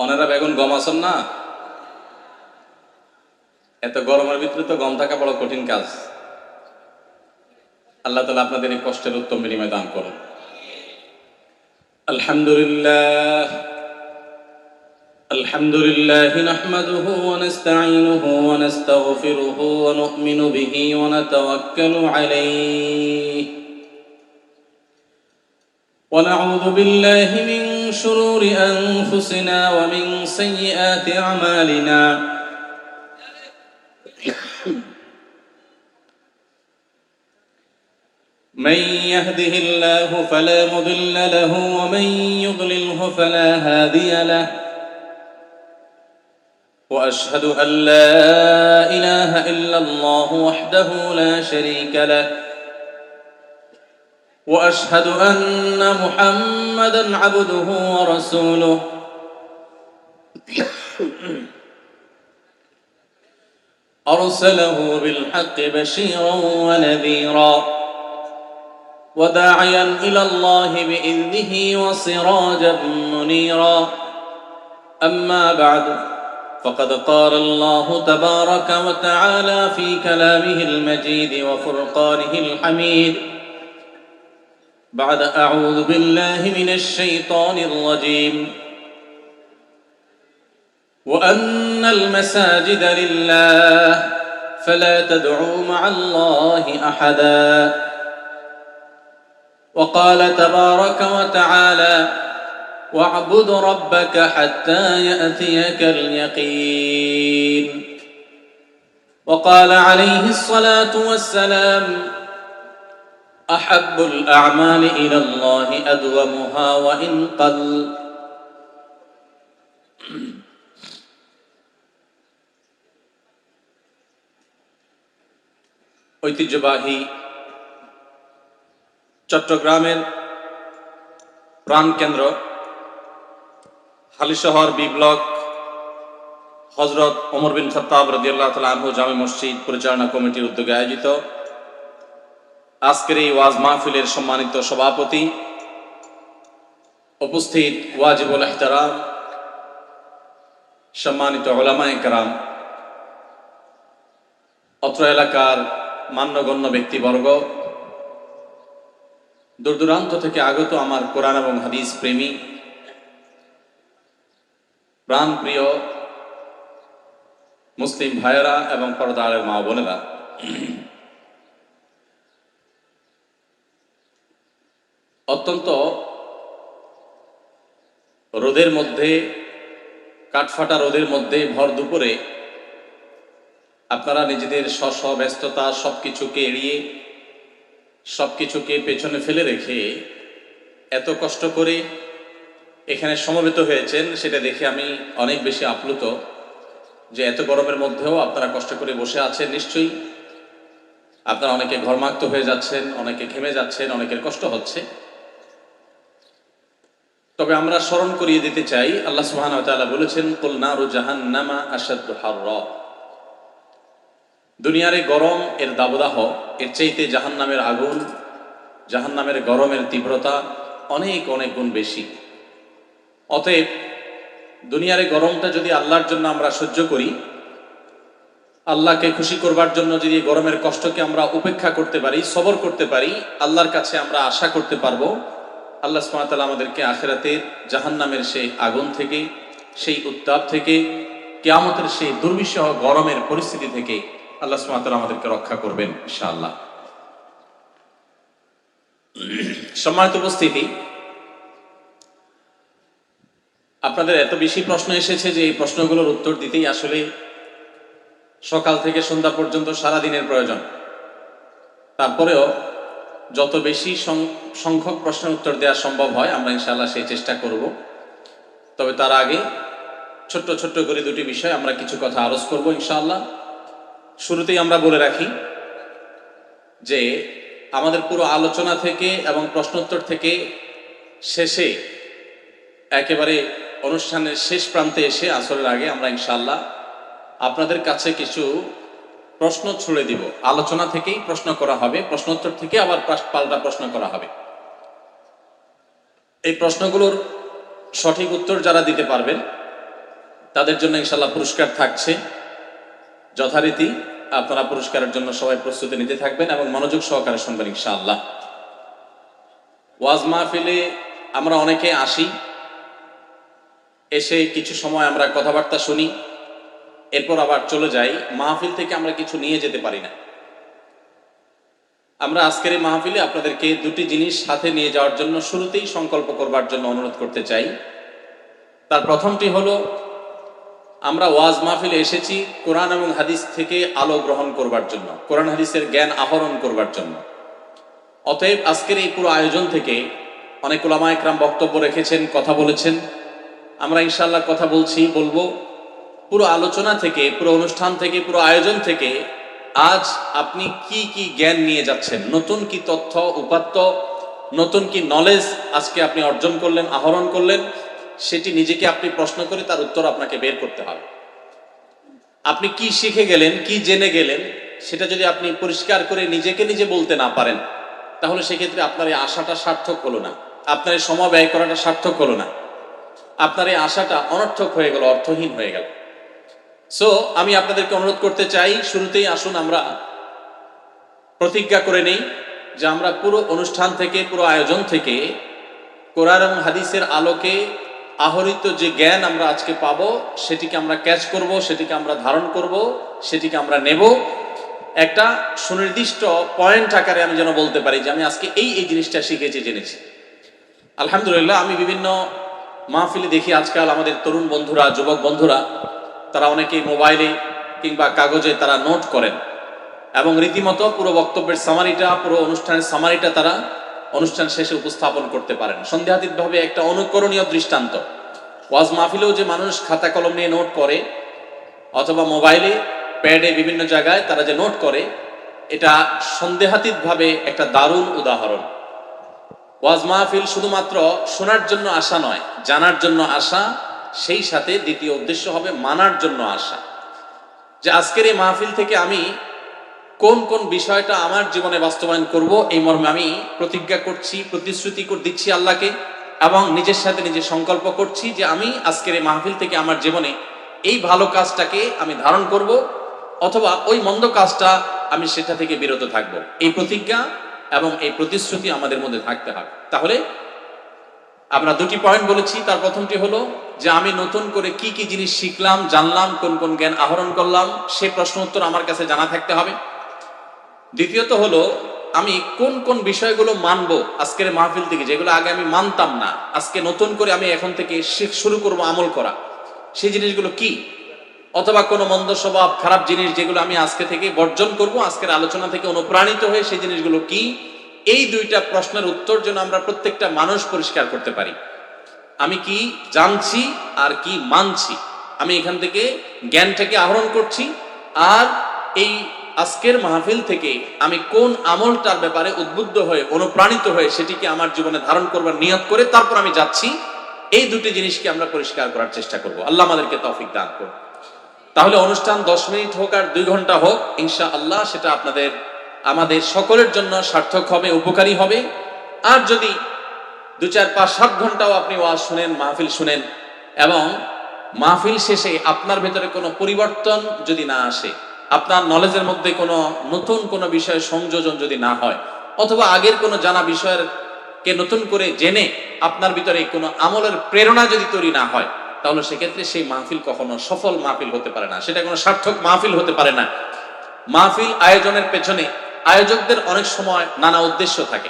অনেরা বেগুন গম আসন না, এত গরমের ভিতরে তো গম থাকা বড় কঠিন কাজ। আল্লাহ তাআলা আপনাদের এই কষ্টের উত্তম বিনিময় দান করুন। আলহামদুলিল্লাহ আলহামদুলিল্লাহ নাহমাদুহু ওয়া নাস্তাঈনুহু ওয়া নাস্তাগফিরুহু ওয়া নু'মিনু বিহি ওয়া নাতাওয়াক্কালু আলাইহি ওয়া নাউযু বিল্লাহি মিন শুরুরি আনফুসিনা ওয়া মিন সাইয়্যাতি আমালিনা। من يهده الله فلا مضل له ومن يضلله فلا هادي له وأشهد أن لا إله إلا الله وحده لا شريك له وأشهد أن محمدا عبده ورسوله أرسله بالحق بشيرا ونذيرا وداعيا إلى الله بإذنه وسراجا منيرا. أما بعد فقد قال الله تبارك وتعالى في كلامه المجيد وفرقانه الحميد بعد أعوذ بالله من الشيطان الرجيم وأن المساجد لله فلا تدعوا مع الله أحدا. وقال تبارك وتعالى واعبد ربك حتى يأتيك اليقين. وقال عليه الصلاة والسلام أحب الأعمال إلى الله أدومها وإن قل. ঐতিহ্যবাহী চট্টগ্রামের প্রাণকেন্দ্র হালিশহর বি ব্লক হযরত ওমর বিন খাত্তাব রাদিয়াল্লাহু তাআলা আনহু জামে মসজিদ পরিচালনা কমিটির উদ্যোগে আয়োজিত আজকের এই ওয়াজ মাহফিলের সম্মানিত সভাপতি, উপস্থিত ওয়াজিবুল ইহতারাম সম্মানিত উলামায়ে কেরাম, অত্র এলাকার মান্যগণ্য ব্যক্তিবর্গ, দূর দূরান্ত থেকে আগত আমার কোরআন এবং হাদিস প্রেমী প্রাণপ্রিয় মুসলিম ভাইয়েরা এবং পর্দার মা বোনেরা, অত্যন্ত রোদের মধ্যে, কাঠফাটা রোদের মধ্যে ভর দুপুরে আপনারা নিজেদের স্ব ব্যস্ততা সবকিছুকে এড়িয়ে, সবকিছুকে পেছনে ফেলে রেখে এত কষ্ট করে এখানে সমবেত হয়েছেন, সেটা দেখে আমি অনেক বেশি আপ্লুত যে এত গরমের মধ্যেও আপনারা কষ্ট করে বসে আছেন। নিশ্চয়ই আপনারা অনেকে ঘর্মাক্ত হয়ে যাচ্ছেন, অনেকে ঘেমে যাচ্ছেন, অনেকের কষ্ট হচ্ছে। তবে আমরা স্মরণ করিয়ে দিতে চাই, আল্লাহ সুবহানাহু ওয়া তাআলা বলেছেন কুল নারু জাহান্নামা আশাদ্দু হাররা। দুনিয়ার এই গরম, এর দাবদাহ, এর চাইতে জাহান্নামের আগুন, জাহান্নামের গরমের তীব্রতা অনেক অনেক গুণ বেশি। অতএব দুনিয়ার এই গরমটা যদি আল্লাহর জন্য আমরা সহ্য করি, আল্লাহকে খুশি করবার জন্য যদি গরমের কষ্টকে আমরা উপেক্ষা করতে পারি, সবর করতে পারি, আল্লাহর কাছে আমরা আশা করতে পারবো আল্লাহ সুবহানাহু ওয়া তাআলা আমাদেরকে আখিরাতের জাহান্নামের সেই আগুন থেকে, সেই উত্তাপ থেকে, কিয়ামতের সেই দুর্বিষহ গরমের পরিস্থিতি থেকে আল্লাহ সুবহানাহু ওয়া তাআলা আমাদেরকে রক্ষা করবেন ইনশাআল্লাহ। সম্মানিত উপস্থিতি, আপনাদের এত বেশি প্রশ্ন এসেছে যে এই প্রশ্নগুলোর উত্তর দিতেই আসলে সকাল থেকে সন্ধ্যা পর্যন্ত সারা দিনের প্রয়োজন। তারপরেও যত বেশি সংখ্যক প্রশ্নের উত্তর দেওয়া সম্ভব হয় আমরা ইনশাআল্লাহ সেই চেষ্টা করব। তবে তার আগে ছোট্ট ছোট্ট করে দুটি বিষয় আমরা কিছু কথা আরজ করব ইনশাআল্লাহ। শুরুতেই আমরা বলে রাখি যে আমাদের পুরো আলোচনা থেকে এবং প্রশ্নোত্তর থেকে শেষে, একেবারে অনুষ্ঠানের শেষ প্রান্তে এসে আসরের আগে আমরা ইনশাআল্লাহ আপনাদের কাছে কিছু প্রশ্ন ছুড়ে দিব। আলোচনা থেকেই প্রশ্ন করা হবে, প্রশ্নোত্তর থেকে আবার পাল্টা প্রশ্ন করা হবে। এই প্রশ্নগুলোর সঠিক উত্তর যারা দিতে পারবেন তাদের জন্য ইনশাআল্লাহ পুরস্কার থাকছে যথারীতি। আপনারা পুরস্কারের জন্য সবাই প্রস্তুতি নিতে থাকবেন এবং মনোযোগ সহকারে শুনবেন ইনশাআল্লাহ। ওয়াজ মাহফিলে আমরা অনেকে আসি, এসে কিছু সময় আমরা কথাবার্তা শুনি, এরপর আবার চলে যাই। মাহফিল থেকে আমরা কিছু নিয়ে যেতে পারি না। আমরা আজকের এই মাহফিলে আপনাদেরকে দুটি জিনিস সাথে নিয়ে যাওয়ার জন্য শুরুতেই সংকল্প করবার জন্য অনুরোধ করতে চাই। তার প্রথমটি হলো, আমরা ওয়াজ মাহফিলে এসেছি কোরআন এবং হাদিস থেকে আলো গ্রহণ করবার জন্য, কোরআন হাদিসের জ্ঞান আহরণ করবার জন্য। অতএব আজকের এই পুরো আয়োজন থেকে অনেক উলামা একরাম বক্তব্য রেখেছেন, কথা বলেছেন। আমরা ইনশাআল্লাহ কথা বলবো। পুরো আলোচনা থেকে, পুরো অনুষ্ঠান থেকে, পুরো আয়োজন থেকে আজ আপনি কি কি জ্ঞান নিয়ে যাচ্ছেন, নতুন কি তথ্য উপাত্ত, নতুন কি নলেজ আজকে আপনি অর্জন করলেন, আহরণ করলেন, সেটি নিজেকে আপনি প্রশ্ন করে তার উত্তর আপনাকে বের করতে হবে। আপনি কি শিখে গেলেন, কি জেনে গেলেন, সেটা যদি আপনি পরিষ্কার করে নিজেকে নিজে বলতে না পারেন, তাহলে সেক্ষেত্রে আপনার এই আশাটা সার্থক হলো না, আপনার এই সময় ব্যয় করাটা সার্থক হলো না, আপনার এই আশাটা অনর্থক হয়ে গেল, অর্থহীন হয়ে গেল। সো আমি আপনাদেরকে অনুরোধ করতে চাই, শুরুতেই আসুন আমরা প্রতিজ্ঞা করে নেই যে আমরা পুরো অনুষ্ঠান থেকে, পুরো আয়োজন থেকে কোরআন এবং হাদিসের আলোকে আহরিত যে জ্ঞান আমরা আজকে পাবো, সেটিকে আমরা ক্যাচ করব, সেটিকে আমরা ধারণ করব, সেটিকে আমরা নেব। একটা সুনির্দিষ্ট পয়েন্ট আকারে আমি যেন বলতে পারি যে আমি আজকে এই জিনিসটা শিখেছি, জেনেছি। আলহামদুলিল্লাহ, আমি বিভিন্ন মাহফিলে দেখি আজকাল আমাদের তরুণ বন্ধুরা, যুবক বন্ধুরা, তারা অনেকেই মোবাইলে কিংবা কাগজে তারা নোট করেন এবং রীতিমতো পুরো বক্তব্যের সামারিটা, পুরো অনুষ্ঠানের সামারিটা তারা অনুষ্ঠান শেষে উপস্থাপন করতে পারেন। সন্দেহাতীতভাবে একটা অনুকরণীয় দৃষ্টান্ত। ওয়াজ মাহফিলেও যে মানুষ খাতা কলম নিয়ে নোট করে অথবা মোবাইলে, প্যাডে, বিভিন্ন জায়গায় তারা যে নোট করে, এটা সন্দেহাতীতভাবে একটা দারুণ উদাহরণ। ওয়াজ মাহফিল শুধুমাত্র শোনার জন্য আসা নয়, জানার জন্য আসা, সেই সাথে দ্বিতীয় উদ্দেশ্য হবে মানার জন্য আসা। যে আজকের এই মাহফিল থেকে আমি কোন কোন বিষয়টা আমার জীবনে বাস্তবায়ন করব, এই মর্মে আমি প্রতিজ্ঞা করছি, প্রতিশ্রুতি দিচ্ছি আল্লাহকে, এবং নিজের সাথে নিজে সংকল্প করছি যে আমি আজকের এই মাহফিল থেকে আমার জীবনে এই ভালো কাজটাকে আমি ধারণ করব, অথবা ওই মন্দ কাজটা আমি সেটা থেকে বিরত থাকব। এই প্রতিজ্ঞা এবং এই প্রতিশ্রুতি আমাদের মধ্যে থাকতে হবে। তাহলে আমরা দুটি পয়েন্ট বলেছি। তার প্রথমটি হলো যে আমি নতুন করে কি কি জিনিস শিখলাম, জানলাম, কোন কোন জ্ঞান আহরণ করলাম, সেই প্রশ্ন উত্তর আমার কাছে জানা থাকতে হবে। দ্বিতীয়ত হলো আমি কোন কোন বিষয়গুলো মানবো আজকের মাহফিল থেকে, যেগুলো আগে আমি মানতাম না, আজকে নতুন করে আমি এখন থেকে শুরু করব আমল করা, সেই জিনিসগুলো কি, অথবা কোনো মন্দ স্বভাব, খারাপ জিনিস যেগুলো আমি আজকে থেকে বর্জন করব, আজকের আলোচনা থেকে অনুপ্রাণিত হয়ে সেই জিনিসগুলো কি। এই দুইটা প্রশ্নের উত্তর যেন আমরা প্রত্যেকটা মানুষ পরিষ্কার করতে পারি। আমি কি জানছি আর কি মানছি, আমি এখান থেকে জ্ঞানটাকে আহরণ করছি, আর এই আজকের মাহফিল থেকে আমি কোন আমলটার ব্যাপারে উদ্বুদ্ধ হয়ে, অনুপ্রাণিত হয়ে সেটিকে আমার জীবনে ধারণ করবার নিয়ত করে তারপর আমি যাচ্ছি। এই দুটি জিনিসকে আমরা পরিষ্কার করার চেষ্টা করব। আল্লাহ আমাদেরকে তৌফিক দান করুন। তাহলে অনুষ্ঠান 10 মিনিট হোক আর 2 ঘন্টা হোক, ইনশাআল্লাহ সেটা আমাদের সকলের জন্য সার্থক হবে, উপকারী হবে। আর যদি 2, 4, 5, 7 ঘন্টাও আপনি ওয়াজ শুনেন, মাহফিল শুনেন, এবং মাহফিল শেষে আপনার ভেতরে কোনো পরিবর্তন যদি না আসে, আপনার নলেজের মধ্যে কোনো নতুন কোনো বিষয় সংযোজন যদি না হয়, অথবা আগের কোনো জানা বিষয়ের কে নতুন করে জেনে আপনার ভিতরে কোনো আমলের প্রেরণা যদি তৈরি না হয়, তাহলে সেক্ষেত্রে সেই মাহফিল কখনো সফল মাহফিল হতে পারে না, সেটা কোনো সার্থক মাহফিল হতে পারে না। মাহফিল আয়োজনের পেছনে আয়োজকদের অনেক সময় নানা উদ্দেশ্য থাকে।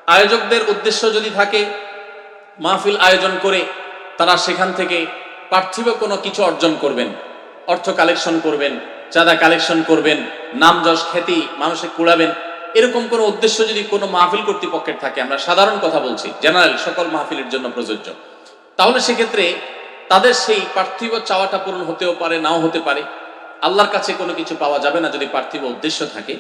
আয়োজকদের উদ্দেশ্য যদি থাকে মাহফিল আয়োজন করে তারা সেখান থেকে পার্থিব কোনো কিছু অর্জন করবেন, অর্থ কালেকশন করবেন, চাঁদা কালেকশন করবেন, নাম যশ খ্যাতি মানুষে কুড়াবেন, এরকম কোনো উদ্দেশ্য যদি কোনো মাহফিল কর্তৃপক্ষের থাকে, আমরা সাধারণ কথা বলছি, জেনারেল সকল মাহফিলের জন্য প্রযোজ্য, তাহলে সেক্ষেত্রে তাদের সেই পার্থিব চাওয়াটা পূরণ হতেও পারে, নাও হতে পারে। আল্লাহর কাছে কোনো কিছু পাওয়া যাবে না যদি পার্থিব উদ্দেশ্য থাকে।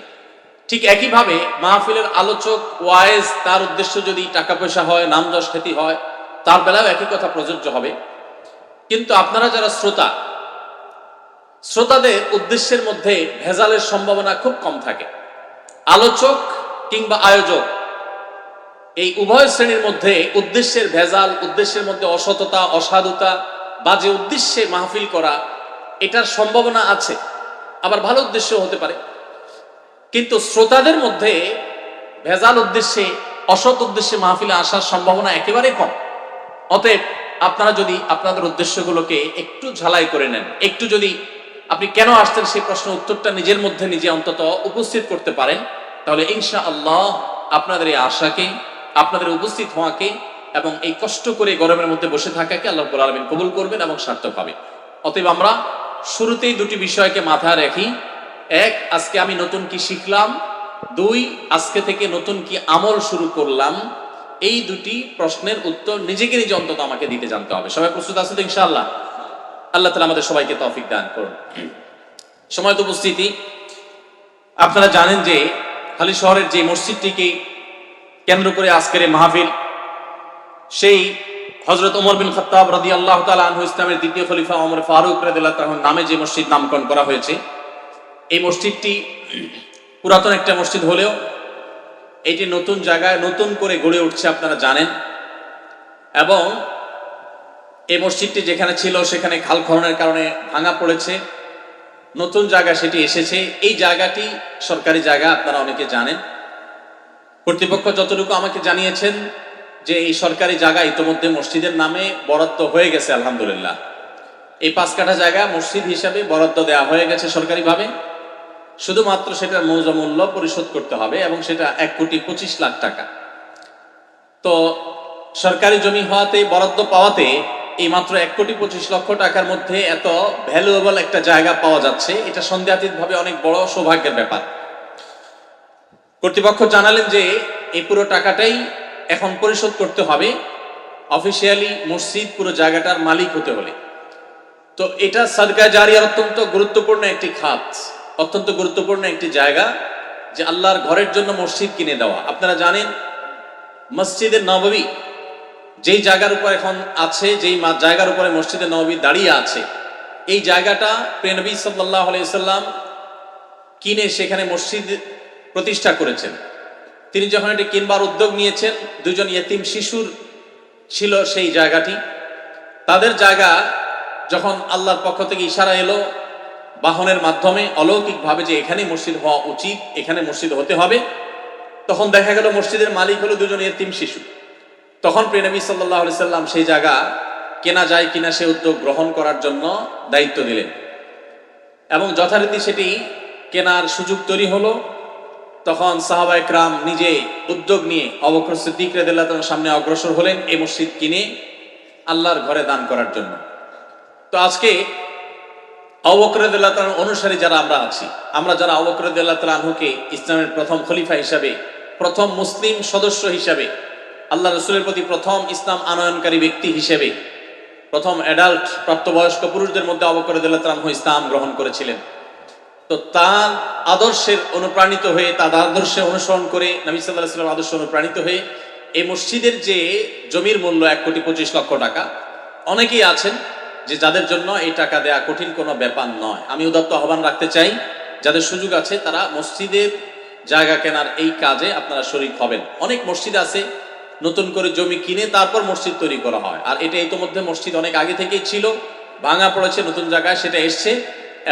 ঠিক একইভাবে মাহফিলের আলোচক ওয়াইজ, তার উদ্দেশ্য যদি টাকা পয়সা হয়, নাম যশ খ্যাতি হয়, তার বেলাও একই কথা প্রযোজ্য হবে। কিন্তু আপনারা যারা শ্রোতাদের উদ্দেশ্যের মধ্যে ভেজালের সম্ভাবনা খুব কম থাকে। আলোচক কিংবা আয়োজক এই উভয় শ্রেণীর মধ্যে উদ্দেশ্যের ভেজাল, উদ্দেশ্যের মধ্যে অসততা, অসাধুতা, বাজে উদ্দেশ্যে মাহফিল করা, এটার সম্ভাবনা আছে, আবার ভালো উদ্দেশ্য হতে পারে। কিন্তু শ্রোতাদের মধ্যে ভেজাল উদ্দেশ্যে, অসৎ উদ্দেশ্যে মাহফিলে আসার সম্ভাবনা একেবারে কম। অতএব আপনারা যদি আপনাদের উদ্দেশ্যগুলোকে একটু ঝালাই করে নেন, একটু যদি আপনি কেন আসছেন সেই প্রশ্নের উত্তরটা নিজের মধ্যে নিজে অন্তত উপস্থিত করতে পারেন, তাহলে ইনশাআল্লাহ আপনাদের এই আশাকে, আপনাদের উপস্থিত হওয়াকে এবং এই কষ্ট করে গরমের মধ্যে বসে থাকাকে আল্লাহ রাব্বুল আলামিন কবুল করবেন এবং সার্থক হবে। অতএব আমরা শুরুতেই দুটি বিষয়কে মাথায় রাখি। এক, আজকে আমি নতুন কি শিখলাম। দুই, আজকে থেকে নতুন কি আমল শুরু করলাম। এই দুটি প্রশ্নের উত্তর নিজেকে নিজে অন্তত আমাকে দিতে জানতে হবে। সবাই প্রস্তুত আছে তো ইনশাআল্লাহ? আল্লাহ তাআলা আমাদের সবাইকে তৌফিক দান করুন। সময়ত উপস্থিতি, আপনারা জানেন যে হালি শহরের যে মসজিদটিকে কেন্দ্র করে আজকের এই মাহফিল, সেই হযরত ওমর বিন খাত্তাব রাদিয়াল্লাহু তাআলা আনহু, ইসলামের দ্বিতীয় খলিফা ওমর ফারুক রাদিয়াল্লাহু তাআলার নামে যে মসজিদ নামকরণ করা হয়েছে, এই মসজিদটি পুরাতন একটা মসজিদ হলেও এটি নতুন জায়গায় নতুন করে গড়ে উঠছে, আপনারা জানেন। এবং এই মসজিদটি যেখানে ছিল সেখানে খাল খননের কারণে ভাঙা পড়েছে, নতুন জায়গা সেটি এসেছে। এই জায়গাটি সরকারি জায়গা, আপনারা অনেকে জানেন। কর্তৃপক্ষ যতটুকু আমাকে জানিয়েছেন যে এই সরকারি জায়গা ইতোমধ্যে মসজিদের নামে বরাদ্দ হয়ে গেছে, আলহামদুলিল্লাহ। এই 5 কাঠা জায়গা মসজিদ হিসাবে বরাদ্দ দেওয়া হয়ে গেছে সরকারিভাবে। শুধুমাত্র সেটার মৌজা মূল্য পরিশোধ করতে হবে এবং সেটা 1,25,00,000 টাকা। তো সরকারি জমি হওয়াতে, বরাদ্দ পাওয়াতে এই মাত্র 1,25,00,000 টাকার মধ্যে এত ভ্যালুয়েবল একটা জায়গা পাওয়া যাচ্ছে, এটা সন্দেহাতীতভাবে অনেক বড় সৌভাগ্যের ব্যাপার। কর্তৃপক্ষ জানালেন যে এই পুরো টাকাটাই এখন পরিশোধ করতে হবে অফিসিয়ালি মসজিদ পুরো জায়গাটার মালিক হতে হলে। তো এটা সাদকা জারিয়ার অত্যন্ত গুরুত্বপূর্ণ একটি খাত, অত্যন্ত গুরুত্বপূর্ণ একটি জায়গা, যে আল্লাহর ঘরের জন্য মসজিদ কিনে দেওয়া। আপনারা জানেন মসজিদে নববী যেই জায়গার উপর এখন আছে, যেই জায়গার উপরে মসজিদে নববী দাঁড়িয়ে আছে, এই জায়গাটা প্রিয় নবী সাল্লাল্লাহু আলাইহি সাল্লাম কিনে সেখানে মসজিদ প্রতিষ্ঠা করেছেন। তিনি যখন এটি কিনবার উদ্যোগ নিয়েছেন, 2 জন ইয়েতিম শিশুর ছিল সেই জায়গাটি। তাদের জায়গা যখন আল্লাহর পক্ষ থেকে ইশারা এলো বাহনের মাধ্যমে অলৌকিকভাবে যে এখানে মসজিদ হওয়া উচিত, এখানে মসজিদ হতে হবে, তখন দেখা গেল মসজিদের মালিক হলো 2 জন ইয়েতিম শিশু। তখন প্রিয় নবী সাল্লাল্লাহু আলাইহি সাল্লাম সেই জায়গা কেনা যায় কিনা সে উদ্যোগ গ্রহণ করার জন্য দায়িত্ব দিলেন এবং যথারীতি সেটি কেনার সুযোগ তৈরি হলো। তখন সাহাবায়ে কেরাম নিজে উদ্যোগ নিয়ে আবু বকর সিদ্দিক রাদিয়াল্লাহু তাআলার সামনে অগ্রসর হলেন এই মসজিদ কিনে আল্লাহর ঘরে দান করার জন্য। তো আজকে আবু বকর রাদিয়াল্লাহু তাআলার অনুসারী যারা আমরা আছি, আমরা যারা আবু বকর রাদিয়াল্লাহু তাআলা আনহুকে ইসলামের প্রথম খলিফা হিসাবে, প্রথম মুসলিম সদস্য হিসাবে, আল্লাহ রাসূলের প্রতি প্রথম ইসলাম আনয়নকারী ব্যক্তি হিসেবে, প্রথম অ্যাডাল্ট প্রাপ্তবয়স্ক পুরুষদের মধ্যে আবু বকর রাদিয়াল্লাহু তাআলা আনহু ইসলাম গ্রহণ করেছিলেন। তো তার আদর্শের অনুপ্রাণিত হয়ে, তার আদর্শে অনুসরণ করে, নবী সাল্লাল্লাহু আলাইহি ওয়াসাল্লাম আদর্শে অনুপ্রাণিত হয়ে এই মসজিদের যে জমির মূল্য 1,25,00,000 টাকা, অনেকেই আছেন যে যাদের জন্য এই টাকা দেয়া কঠিন কোনো ব্যাপার নয়। আমি উদাত্ত আহ্বান রাখতে চাই, যাদের সুযোগ আছে তারা মসজিদের জায়গা কেনার এই কাজে আপনারা শরীক হবেন। অনেক মসজিদ আছে নতুন করে জমি কিনে তারপর মসজিদ তৈরি করা হয়, আর এটা ইতোমধ্যে মসজিদ অনেক আগে থেকেই ছিল, ভাঙা পড়েছে, নতুন জায়গায় সেটা এসছে।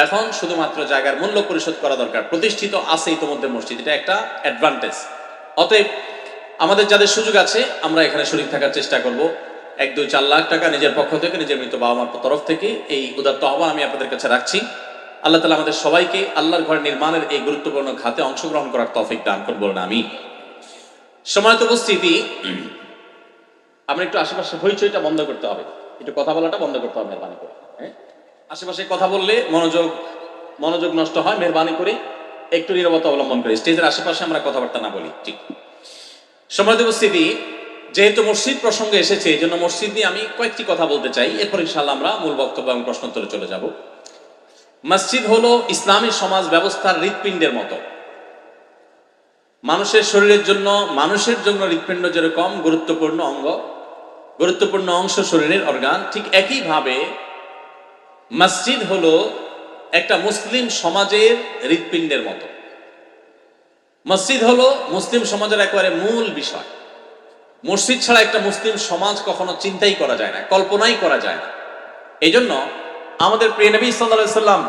এখন শুধুমাত্র জায়গার মূল্য পরিশোধ করা দরকার। প্রতিষ্ঠিত আছে ইতোমধ্যে মসজিদ, এটা একটা অ্যাডভান্টেজ। অতএব আমাদের যাদের সুযোগ আছে আমরা এখানে শরীক থাকার চেষ্টা করব। 1-2-4 লাখ টাকা নিজের পক্ষ থেকে, নিজের মৃত বাবা মার তরফ থেকে এই উদাত্ত আহ্বান আমি আপনাদের কাছে রাখছি। আল্লাহ তাআলা আমাদের সবাইকে আল্লাহর ঘর নির্মাণের এই গুরুত্বপূর্ণ খাতে অংশগ্রহণ করার তৌফিক দান করুন, বলুন আমিন। সম্মানিত উপস্থিতি, আমরা একটু আশেপাশে হইচইটা বন্ধ করতে হবে, একটু কথা বলাটা বন্ধ করতে হবে মেহরবানি করে। হ্যাঁ, আশেপাশে কথা বললে মনোযোগ নষ্ট হয়। মেহরবানি করে একটু নীরবতা অবলম্বন করে স্টেজের আশেপাশে আমরা কথাবার্তা না বলি। ঠিক। সম্মানিত উপস্থিতি, যেহেতু মসজিদ প্রসঙ্গে এসেছে, এই জন্য মসজিদ নিয়ে আমি কয়েকটি কথা বলতে চাই, এরপর ইনশাআল্লাহ আমরা মূল বক্তব্য এবং প্রশ্নোত্তরে চলে যাব। মসজিদ হলো ইসলামী সমাজ ব্যবস্থার হৃৎপিণ্ডের মতো। মানুষের শরীরের জন্য, মানুষের জন্য হৃৎপিণ্ড যেরকম গুরুত্বপূর্ণ অঙ্গ, গুরুত্বপূর্ণ অংশ শরীরের অর্গান, ঠিক একইভাবে মসজিদ হলো একটা মুসলিম সমাজের হৃৎপিণ্ডের মতো। মসজিদ হলো মুসলিম সমাজের একেবারে মূল বিষয়। মসজিদ ছাড়া একটা মুসলিম সমাজ কখনো চিন্তাই করা যায় না, কল্পনাই করা যায় না। এই জন্য আমাদের প্রিয় নবী সাল্লাল্লাহু আলাইহি সাল্লাম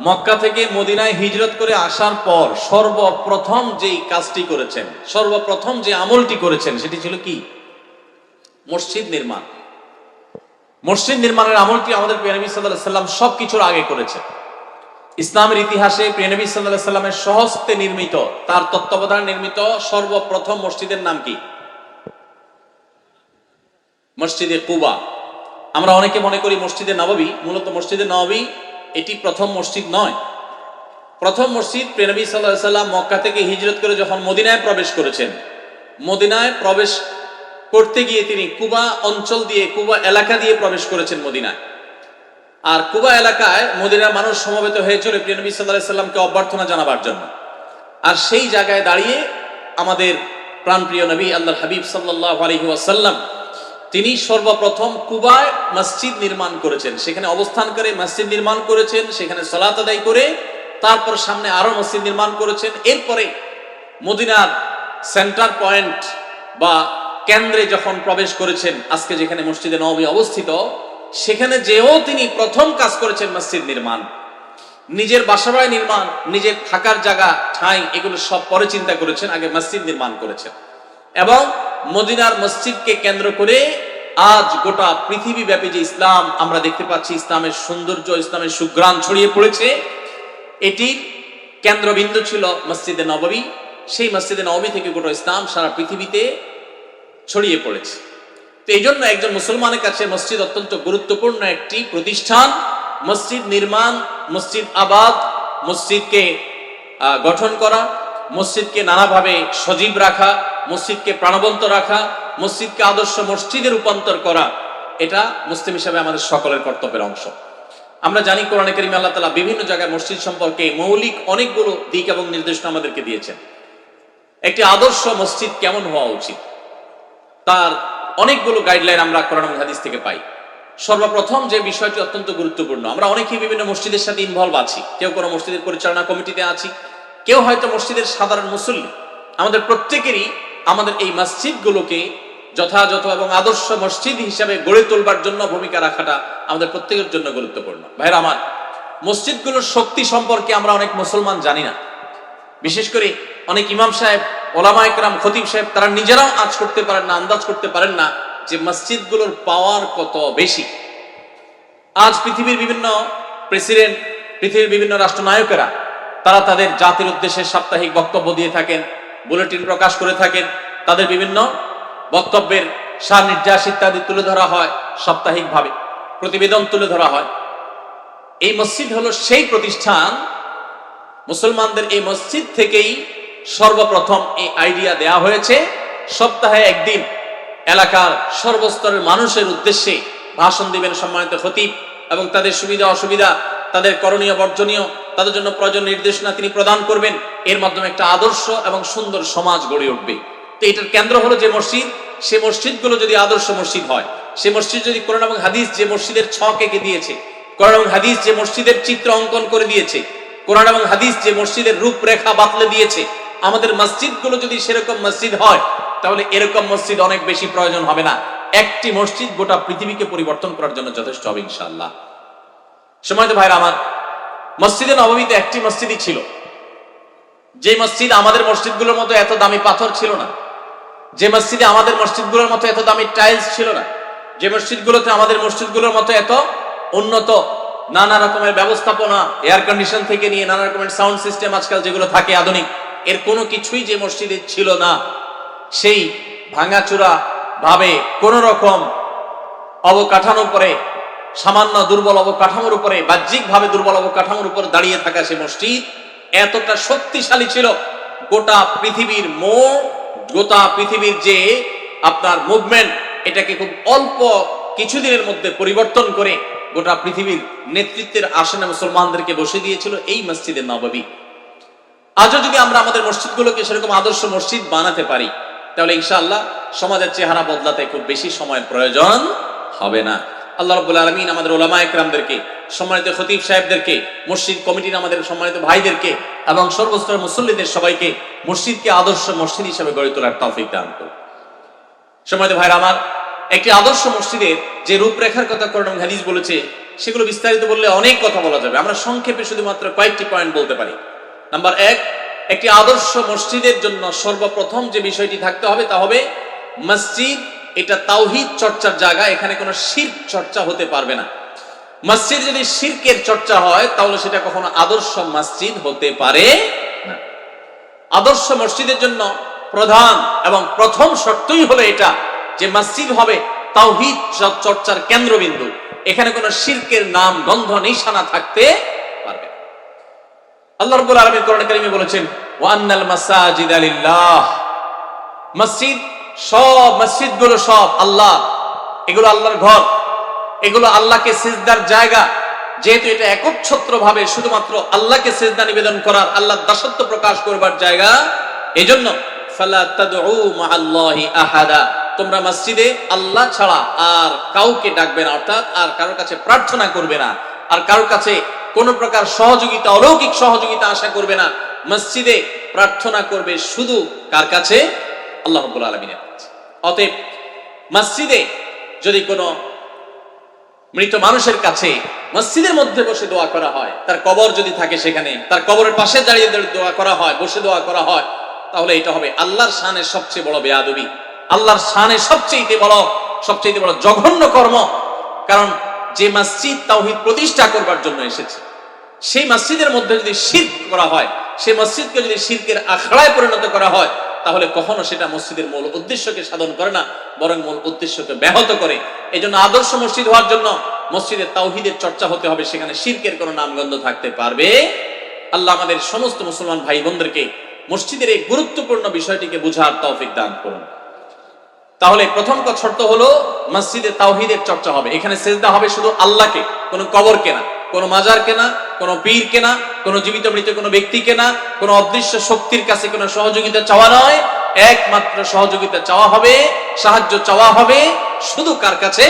মক্কা থেকে মদিনায় হিজরত করে আসার পর সর্বপ্রথম যেই কাজটি করেছেন, সর্বপ্রথম যে আমলটি করেছেন, সেটি ছিল কি? মসজিদ নির্মাণ। মসজিদ নির্মাণের আমলটি আমাদের প্রিয় নবী সাল্লাল্লাহু আলাইহি সাল্লাম সবকিছুর আগে করেছেন। ইসলামের ইতিহাসে প্রিয় নবী সাল্লাল্লাহু আলাইহি সাল্লামের স্বহস্তে নির্মিত, তার তত্ত্বাবধানে নির্মিত সর্বপ্রথম মসজিদের নাম কি? মসজিদে কুবা। আমরা অনেকে মনে করি মসজিদে নববী, মূলত মসজিদে নববী এটি প্রথম মসজিদ নয়। প্রথম মসজিদ প্রিয় নবী সাল্লাল্লাহু আলাইহি সাল্লাম মক্কা থেকে হিজরত করে যখন মদিনায় প্রবেশ করেছেন, মদিনায় প্রবেশ করতে গিয়ে তিনি কুবা অঞ্চল দিয়ে, কুবা এলাকা দিয়ে প্রবেশ করেছেন মদিনায়। আর কুবা এলাকায় মদিনার মানুষ সমবেত হয়েছিল প্রিয় নবী সাল্লাল্লাহু আলাইহি সাল্লামকে অভ্যর্থনা জানাবার জন্য। আর সেই জায়গায় দাঁড়িয়ে আমাদের প্রাণপ্রিয় নবী আল্লাহর হাবিব সাল্লাল্লাহু আলাইহি ওয়াসাল্লাম তিনি সর্বপ্রথম কুবায় মসজিদ নির্মাণ করেছেন। সেখানে অবস্থান করে মসজিদ নির্মাণ করেছেন, সেখানে সালাত আদায় করে তারপর সামনে আরো মসজিদ নির্মাণ করেছেন। এরপরে মদিনার সেন্টার পয়েন্ট বা কেন্দ্রে যখন প্রবেশ করেছেন, আজকে যেখানে মসজিদে নববী অবস্থিত, সেখানে যেও তিনি প্রথম কাজ করেছেন মসজিদ নির্মাণ। নিজের বাসাবাড়ি নির্মাণ, নিজের থাকার জায়গা, ঠাঁই, এগুলো সব পরে চিন্তা করেছেন, আগে মসজিদ নির্মাণ করেছেন। এবং মদিনার মসজিদকে কেন্দ্র করে আজ গোটা পৃথিবী ব্যাপী যে ইসলাম আমরা দেখতে পাচ্ছি, ইসলামের সৌন্দর্য, ইসলামের সুঘ্রাণ ছড়িয়ে পড়েছে, এটির কেন্দ্রবিন্দু ছিল মসজিদে নববী। সেই মসজিদে নববী থেকে গোটা ইসলাম সারা পৃথিবীতে ছড়িয়ে পড়েছে। তো এই জন্য একজন মুসলমানের কাছে মসজিদ অত্যন্ত গুরুত্বপূর্ণ একটি প্রতিষ্ঠান। মসজিদ নির্মাণ, মসজিদ আবাদ, মসজিদকে গঠন করা, মসজিদকে নানাভাবে সজীব রাখা, মসজিদকে প্রাণবন্ত রাখা, মসজিদকে আদর্শ মসজিদে রূপান্তর করা, এটা মুসলিম হিসাবে আমাদের সকলের কর্তব্যের অংশ। আমরা জানি কোরআনে কারিমে আল্লাহ তাআলা বিভিন্ন জায়গায় মসজিদ সম্পর্কে মৌলিক অনেকগুলো দিক এবং নির্দেশনা আমাদেরকে দিয়েছেন। একটি আদর্শ মসজিদ কেমন হওয়া উচিত, তার অনেকগুলো গাইডলাইন আমরা কোরআন এবং হাদিস থেকে পাই। সর্বপ্রথম যে বিষয়টি অত্যন্ত গুরুত্বপূর্ণ, আমরা অনেকেই বিভিন্ন মসজিদের সাথে ইনভলভ আছি, কেউ কোনো মসজিদের পরিচালনা কমিটিতে আছি, কেউ হয়তো মসজিদের সাধারণ মুসল্লি। আমাদের প্রত্যেকেরই আমাদের এই মসজিদগুলোকে যথাযথ এবং আদর্শ মসজিদ হিসাবে গড়ে তোলবার জন্য ভূমিকা রাখাটা আমাদের প্রত্যেকের জন্য গুরুত্বপূর্ণ। ভাইরা আমার, মসজিদগুলোর শক্তি সম্পর্কে আমরা অনেক মুসলমান জানি না। বিশেষ করে অনেক ইমাম সাহেব, ওলামা একরাম, খতিব সাহেব, তারা নিজেরাও আজ করতে পারেন না, আন্দাজ করতে পারেন না যে মসজিদগুলোর পাওয়ার কত বেশি। আজ পৃথিবীর বিভিন্ন প্রেসিডেন্ট, পৃথিবীর বিভিন্ন রাষ্ট্রনায়কেরা তারা তাদের জাতির উদ্দেশ্যে সাপ্তাহিক বক্তব্য দিয়ে থাকেন, বুলেটিন প্রকাশ করে থাকেন, তাদের বিভিন্ন বক্তব্যের সার নির্যাস ইত্যাদি তুলে ধরা হয়, সাপ্তাহিকভাবে প্রতিবেদন তুলে ধরা হয়। এই মসজিদ হলো সেই প্রতিষ্ঠান, মুসলমানদের এই মসজিদ থেকেই সর্বপ্রথম এই আইডিয়া দেয়া হয়েছে সপ্তাহে একদিন এলাকার সর্বস্তরের মানুষের উদ্দেশ্যে ভাষণ দিবেন সম্মানিত খতিব, এবং তাদের সুবিধা অসুবিধা, তাদের করণীয় বর্জনীয়, তাদের জন্য প্রয়োজন নির্দেশনা তিনি প্রদান করবেন। এর মাধ্যমে একটা আদর্শ এবং সুন্দর সমাজ গড়ে উঠবে। তো এটার কেন্দ্র হলো যে মসজিদ, সে মসজিদগুলো যদি আদর্শ মসজিদ হয়, সে মসজিদ যদি কোরআন এবং হাদিস যে মসজিদের ছক এঁকে দিয়েছে, কোরআন এবং হাদিস যে মসজিদের চিত্র অঙ্কন করে দিয়েছে, কোরআন এবং হাদিস যে মসজিদের রূপরেখা বাতলে দিয়েছে, আমাদের মসজিদগুলো যদি সেরকম মসজিদ হয়, তাহলে এরকম মসজিদ অনেক বেশি প্রয়োজন হবে না। একটি মসজিদ গোটা পৃথিবীকে পরিবর্তন করার জন্য যথেষ্ট হবে ইনশাআল্লাহ। সময়ত ভাইরা আমার, মসজিদে নববীতে একটি মসজিদই ছিল, যে মসজিদ আমাদের মসজিদগুলোর মতো এত দামি পাথর ছিল না, যে মসজিদে আমাদের মসজিদগুলোর মতো এত দামি টাইলস ছিল না, যে মসজিদগুলোতে আমাদের মসজিদগুলোর মতো এত উন্নত নানা রকমের ব্যবস্থাপনা, এয়ার কন্ডিশন থেকে নিয়ে নানা রকমের সাউন্ড সিস্টেম আজকাল যেগুলো থাকে আধুনিক, এর কোনো কিছুই যে মসজিদে ছিল না। সেই ভাঙাচোরা ভাবে কোন রকম অবকাঠামোর উপরে, সামান্য দুর্বল অবকাঠামোর উপরে, বাহ্যিক ভাবে দুর্বল অবকাঠামোর উপর দাঁড়িয়ে থাকা সে মসজিদ এতটা শক্তিশালী ছিল, গোটা পৃথিবীর গোটা পৃথিবীর যে আপনার মুভমেন্ট, এটাকে খুব অল্প কিছুদিনের মধ্যে পরিবর্তন করে গোটা পৃথিবীর নেতৃত্বের আসনে মুসলমানদেরকে বসে দিয়েছিল এই মসজিদে নববী। আজও যদি আমরা আমাদের মসজিদগুলোকে সেরকম আদর্শ মসজিদ বানাতে পারি, তাহলে ইনশাআল্লাহ সমাজের চেহারা বদলাতে খুব বেশি সময়ের প্রয়োজন হবে না। আল্লাহ রাব্বুল আলামিন আমাদের উলামা একরামদেরকে, সম্মানিত খতিব সাহেবদেরকে, মসজিদ কমিটির আমাদের সম্মানিত ভাইদেরকে এবং সর্বস্তরের মুসল্লিদের সবাইকে মসজিদকে আদর্শ মসজিদ হিসেবে গড়ে তোলার তৌফিক দান করুন। সম্মানিত ভাইরা আমার, একটি আদর্শ মসজিদের যে রূপরেখার কথা কোরআন এবং হাদিস বলেছে, সেগুলো বিস্তারিত বললে অনেক কথা বলা যাবে। আমরা সংক্ষেপে শুধুমাত্র কয়েকটি পয়েন্ট বলতে পারি। নাম্বার এক, একটি আদর্শ মসজিদের জন্য সর্বপ্রথম যে বিষয়টি থাকতে হবে তা হবে মসজিদ এটা তাওহীদ চর্চার জায়গা, এখানে কোনো শিরক চর্চা হতে পারবে না। মসজিদ যদি শিরকের চর্চা হয় তাহলে সেটা কখনো আদর্শ মসজিদ হতে পারে না। আদর্শ মসজিদের জন্য প্রধান এবং প্রথম শর্তই হলো এটা যে মসজিদ হবে তাওহীদ চর্চার কেন্দ্রবিন্দু, এখানে কোনো শিরকের নাম গন্ধ নিশানা থাকতে পারবে না। আল্লাহ রাব্বুল আলামিন কোরআন কারীমে বলেছেন ওয়া আন্নাল মাসাজিদা লিল্লাহ, মসজিদ সব মসজিদগুলো সব আল্লাহ, এগুলো আল্লাহর ঘর, এগুলো আল্লাহকে সিজদার জায়গা। যেহেতু এটা একচ্ছত্র ভাবে শুধুমাত্র আল্লাহকে সিজদা নিবেদন করার, আল্লাহর দাসত্ব প্রকাশ করবার জায়গা, এজন্য ফালা তাদউ মাআল্লাহি আহাদা, তোমরা মসজিদে আল্লাহ ছাড়া আর কাউকে ডাকবে না, অর্থাৎ আর কারোর কাছে প্রার্থনা করবে না, আর কারোর কাছে কোন প্রকার সহযোগিতা, অলৌকিক সহযোগিতা আশা করবে না। মসজিদে প্রার্থনা করবে শুধু কার কাছে? আল্লাহ রাব্বুল আলামিনের কাছে। অতএব মসজিদে যদি কোনো মৃত মানুষের কাছে মসজিদের মধ্যে বসে দোয়া করা হয়, তার কবর যদি থাকে সেখানে, তার কবরের পাশে দাঁড়িয়ে দোয়া করা হয়, বসে দোয়া করা হয়, তাহলে এটা হবে আল্লাহর শানের সবচেয়ে বড় বেয়াদবি, আল্লাহর শানের সবচেয়ে বড় জঘন্য কর্ম। কারণ যে মসজিদ তাওহীদ প্রতিষ্ঠা করবার জন্য এসেছে, সেই মসজিদের মধ্যে যদি শিরক করা হয়, সেই মসজিদকে যদি শিরকের আখড়ায় পরিণত করা হয়, তাহলে কখনো সেটা মসজিদের মূল উদ্দেশ্যকে সাধন করে না, বরং মূল উদ্দেশ্যকে ব্যাহত করে। এই জন্য আদর্শ মসজিদ হওয়ার জন্য মসজিদের তাওহীদের চর্চা হতে হবে, সেখানে শিরকের কোনো নামগন্ধ থাকতে পারবে। আল্লাহ আমাদের সমস্ত মুসলমান ভাই বোনদেরকে মসজিদের এই গুরুত্বপূর্ণ বিষয়টিকে বুঝার তৌফিক দান করুন। তাহলে প্রথম শর্ত হলো মসজিদে তাওহীদের চর্চা হবে, এখানে সিজদা হবে শুধু আল্লাহকে, কোনো কবরকে না, কোনো মাজারকে না, কোনো পীরকে না, কোনো জীবিত মৃত কোনো ব্যক্তিকে না, কোনো অদৃশ্য শক্তির কাছে কোনো সহযোগিতা চাওয়া নয়। একমাত্র সহযোগিতা চাওয়া হবে, সাহায্য চাওয়া হবে শুধু কার কাছে?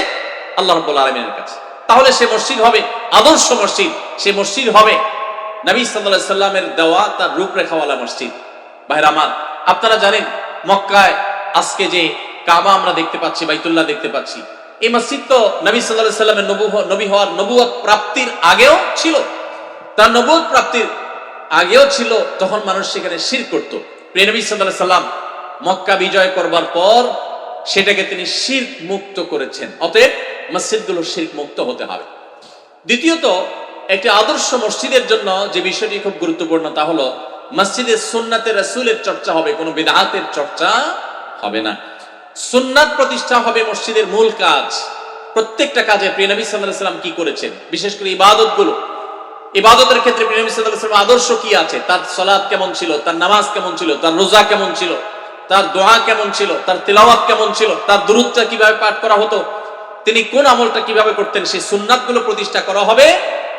আল্লাহ রাব্বুল আলামিনের কাছে। তাহলে সে মসজিদ হবে আদর্শ মসজিদ, সে মসজিদ হবে নবী সাল্লাল্লাহু আলাইহি সাল্লামের দেওয়া তার রূপরেখাওয়ালা মসজিদ। ভাইরা আমার, আপনারা জানেন মক্কায় আজকে যে কাবা আমরা দেখতে পাচ্ছি, বাইতুল্লাহ দেখতে পাচ্ছি, এই মসজিদ তো নবী সাল্লাল্লাহু আলাইহি সাল্লামের নবী হওয়ার নবুয়ত প্রাপ্তির আগেও ছিল, তার নবুয়ত প্রাপ্তির আগেও ছিল। তখন মানুষ সেখানে শিরক করত। প্রিয় নবী সাল্লাল্লাহু আলাইহি সাল্লাম মক্কা বিজয় করবার পর সেটাকে তিনি শিরক মুক্ত করেছেন। অতএব মসজিদগুলো শিরক মুক্ত হতে হবে। দ্বিতীয়ত, একটি আদর্শ মসজিদের জন্য যে বিষয়টি খুব গুরুত্বপূর্ণ তা হলো মসজিদে সুন্নাতে রাসূলের চর্চা হবে, কোনো বিদআতের চর্চা হবে না। সুন্নাত প্রতিষ্ঠা হবে মসজিদের মূল কাজ। প্রত্যেকটা কাজে প্রিয় নবী সাল্লাল্লাহু আলাইহি সাল্লাম কি করেছেন, বিশেষ করে ইবাদতগুলো, ইবাদতের ক্ষেত্রে প্রিয় নবী সাল্লাল্লাহু আলাইহি সাল্লাম আদর্শ কি আছে, তার সালাত কেমন ছিল, তার নামাজ কেমন ছিল, তার রোজা কেমন ছিল, তার দোয়া কেমন ছিল, তার তিলাওয়াত কেমন ছিল, তার দুরূদটা কিভাবে পাঠ করা হতো, তিনি কোন আমলটা কিভাবে করতেন, সেই সুন্নাতগুলো প্রতিষ্ঠা করা হবে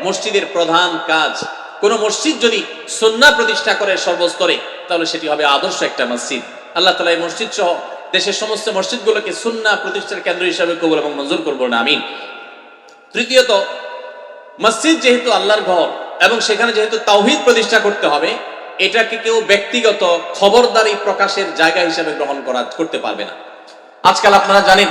মসজিদের প্রধান কাজ। কোন মসজিদ যদি সুন্নাহ প্রতিষ্ঠা করে সর্বস্তরে, তাহলে সেটি হবে আদর্শ একটা মসজিদ। আল্লাহ তাআলা এই মসজিদ সহ দেশের সমস্ত মসজিদগুলোকে সুন্নাহ প্রতিষ্ঠার কেন্দ্র হিসেবে কবুল এবং মঞ্জুর করবো না, আমিন। তৃতীয়ত, মসজিদ যেহেতু আল্লাহর ঘর এবং সেখানে যেহেতু তাওহীদ প্রতিষ্ঠা করতে হবে, এটাকে কেউ ব্যক্তিগত খবরদারি প্রকাশের জায়গা হিসেবে গ্রহণ করতে পারবে না। আজকাল আপনারা জানেন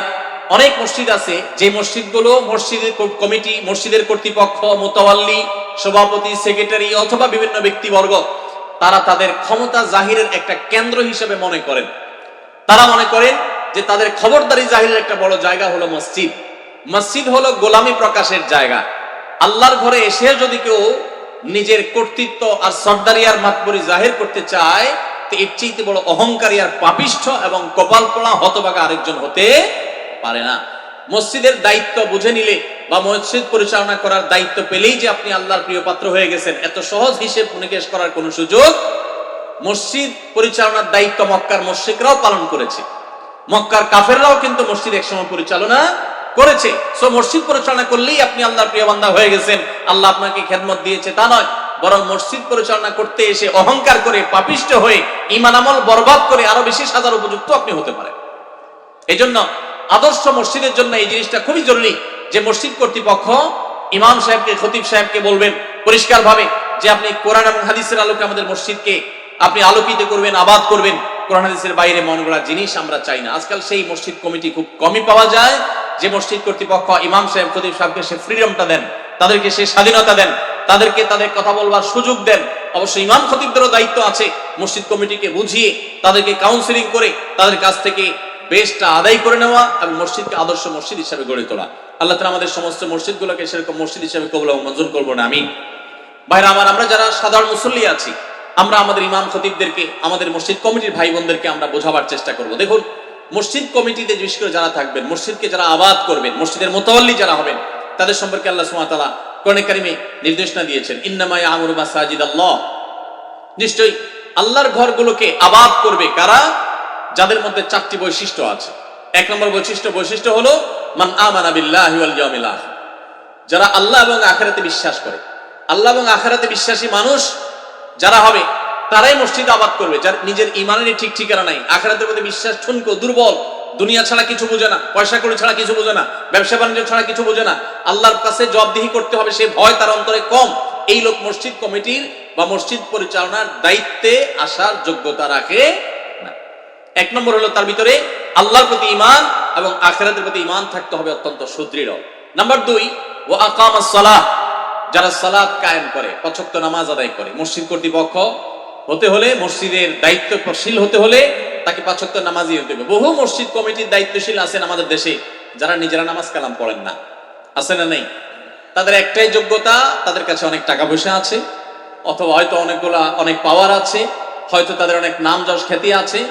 অনেক মসজিদ আছে যে মসজিদগুলো মসজিদের কমিটি, মসজিদের কর্তৃপক্ষ, মুতাওয়াল্লি, সভাপতি, সেক্রেটারি অথবা বিভিন্ন ব্যক্তিবর্গ, তারা তাদের ক্ষমতা জাহিরের একটা কেন্দ্র হিসেবে মনে করেন। তারা মনে করেন যে তাদের খবরদারি জাহিরের একটা বড় জায়গা হলো মসজিদ। মসজিদ হলো গোলামি প্রকাশের জায়গা। আল্লাহর ঘরে এসে যদি কেউ নিজের কর্তৃত্ব আর সর্দারি আর মাতবরি জাহির করতে চায়, তো এর চেয়ে বড় অহংকারী আর পাপিষ্ঠ এবং কপাল পোড়া হতভাগা আরেকজন হতে পারে না। মসজিদের দায়িত্ব বুঝে নিলে বা মসজিদ পরিচালনা করার দায়িত্ব পেলেই যে আপনি আল্লাহর প্রিয় পাত্র হয়ে গেছেন, এত সহজ হিসেব নিকেশ করার কোনো সুযোগ। মসজিদ পরিচালনার দায়িত্ব মক্কার মুশরিকরাও পালন করেছে, মক্কার কাফেররাও কিন্তু মসজিদ একসময় পরিচালনা করেছে। সো মসজিদ পরিচালনা করলেই আপনি আল্লাহর প্রিয় বান্দা হয়ে গেছেন, আল্লাহ আপনাকে খেদমত দিয়েছে তা নয়, বরং মসজিদ পরিচালনা করতে এসে অহংকার করে পাপিষ্ঠ হয়ে ঈমান আমল বরবাদ করে আরো বেশি সাজার উপযুক্ত আপনি হতে পারেন। এই জন্য আদর্শ মসজিদের জন্য এই জিনিসটা খুবই জরুরি যে মসজিদ কর্তৃপক্ষ ইমাম সাহেবকে, খতিব সাহেবকে বলবেন পরিষ্কার ভাবে যে আপনি কোরআন এবং হাদিসের আলোকে আমাদের মসজিদকে আপনি আলোকিত করবেন, আবাদ করবেন। কোরআন হাদিসের বাইরে মন গড়া জিনিস আমরা চাই না। আজকাল সেই মসজিদ কমিটি খুব কমই পাওয়া যায় যে মসজিদ কর্তৃপক্ষ ইমাম সাহেব, খতিব সাহেবকে সে ফ্রিডমটা দেন তাদেরকে সেই স্বাধীনতা দেন, তাদেরকে তাদের কথা বলবার সুযোগ দেন। অবশ্যই ইমাম খতিবদেরও দায়িত্ব আছে মসজিদ কমিটিকে বুঝিয়ে তাদেরকে কাউন্সিলিং করে তাদের কাছ থেকে বেশটা আদায় করে নেওয়া এবং মসজিদকে আদর্শ মসজিদ হিসাবে গড়ে তোলা। আল্লাহ তাআলা আমাদের সমস্ত মসজিদগুলোকে সেরকম মসজিদ হিসাবে কবুল ও মঞ্জুর করবো না, আমিন। ভাইরা আমার, আমরা যারা সাধারণ মুসল্লি আছি, আমরা আমাদের ইমাম খতিবদেরকে, আমাদের মসজিদ কমিটির ভাই বোনদেরকে আমরা বোঝাবার চেষ্টা করব। দেখুন, মসজিদ কমিটিতে বিশেষ করে যারা থাকবেন, মসজিদকে যারা আবাদ করবেন, মসজিদের মোতাওয়াল্লি যারা হবেন, তাদের সম্পর্কে আল্লাহ সুবহানাহু ওয়া তাআলা কোরআনে কারিমে নির্দেশনা দিয়েছেন, ইন্নামা ইয়ামুরু মাসাজিদাল্লাহ, নিশ্চয়ই আল্লাহর ঘরগুলোকে আবাদ করবে কারা? যাদের মধ্যে চারটি বৈশিষ্ট্য আছে। এক নম্বর বৈশিষ্ট্য হলো মান আমানা বিল্লাহি ওয়াল ইয়াউমিল আখির, যারা আল্লাহ এবং আখিরাতে বিশ্বাস করে। আল্লাহ এবং আখিরাতে বিশ্বাসী মানুষ যারা হবে তারাই মসজিদ আবাদ করবে। যার নিজের ইমানের ঠিক ঠিকানা নাই, আখিরাতের প্রতি বিশ্বাস ঠুনকো, দুর্বল, দুনিয়া ছাড়া কিছু বোঝে না, পয়সা কড়ি ছাড়া কিছু বোঝে না, ব্যবসা বাণিজ্য ছাড়া কিছু বোঝে না, আল্লাহর কাছে জবাবদিহি করতে হবে সে ভয় তার অন্তরে কম, এই লোক মসজিদ কমিটির বা মসজিদ পরিচালনার দায়িত্বে আসার যোগ্যতা রাখে না। এক নম্বর হলো তার ভিতরে আল্লাহর প্রতি ঈমান এবং আখিরাতের প্রতি ঈমান থাকতে হবে অত্যন্ত সুদৃঢ়। নাম্বার 2, ওয়া আকামাস সালাহ, যারা সালাত কায়েম করে, 5 ওয়াক্ত নামাজ আদায় করে। মসজিদ কর্তৃপক্ষ হতে হলে, মসজিদের দায়িত্বশীল হতে হলে তাকে 5 ওয়াক্ত নামাজই হতে হবে। বহু মসজিদ কমিটির দায়িত্বশীল আছেন আমাদের দেশে যারা নিজেরা নামাজ কালাম পড়েন না, আছে না নেই? তাদের একটাই যোগ্যতা, তাদের কাছে অনেক টাকা পয়সা আছে, অথবা হয়তো অনেক পাওয়ার আছে, হয়তো তাদের অনেক নাম যশ খ্যাতি আছে।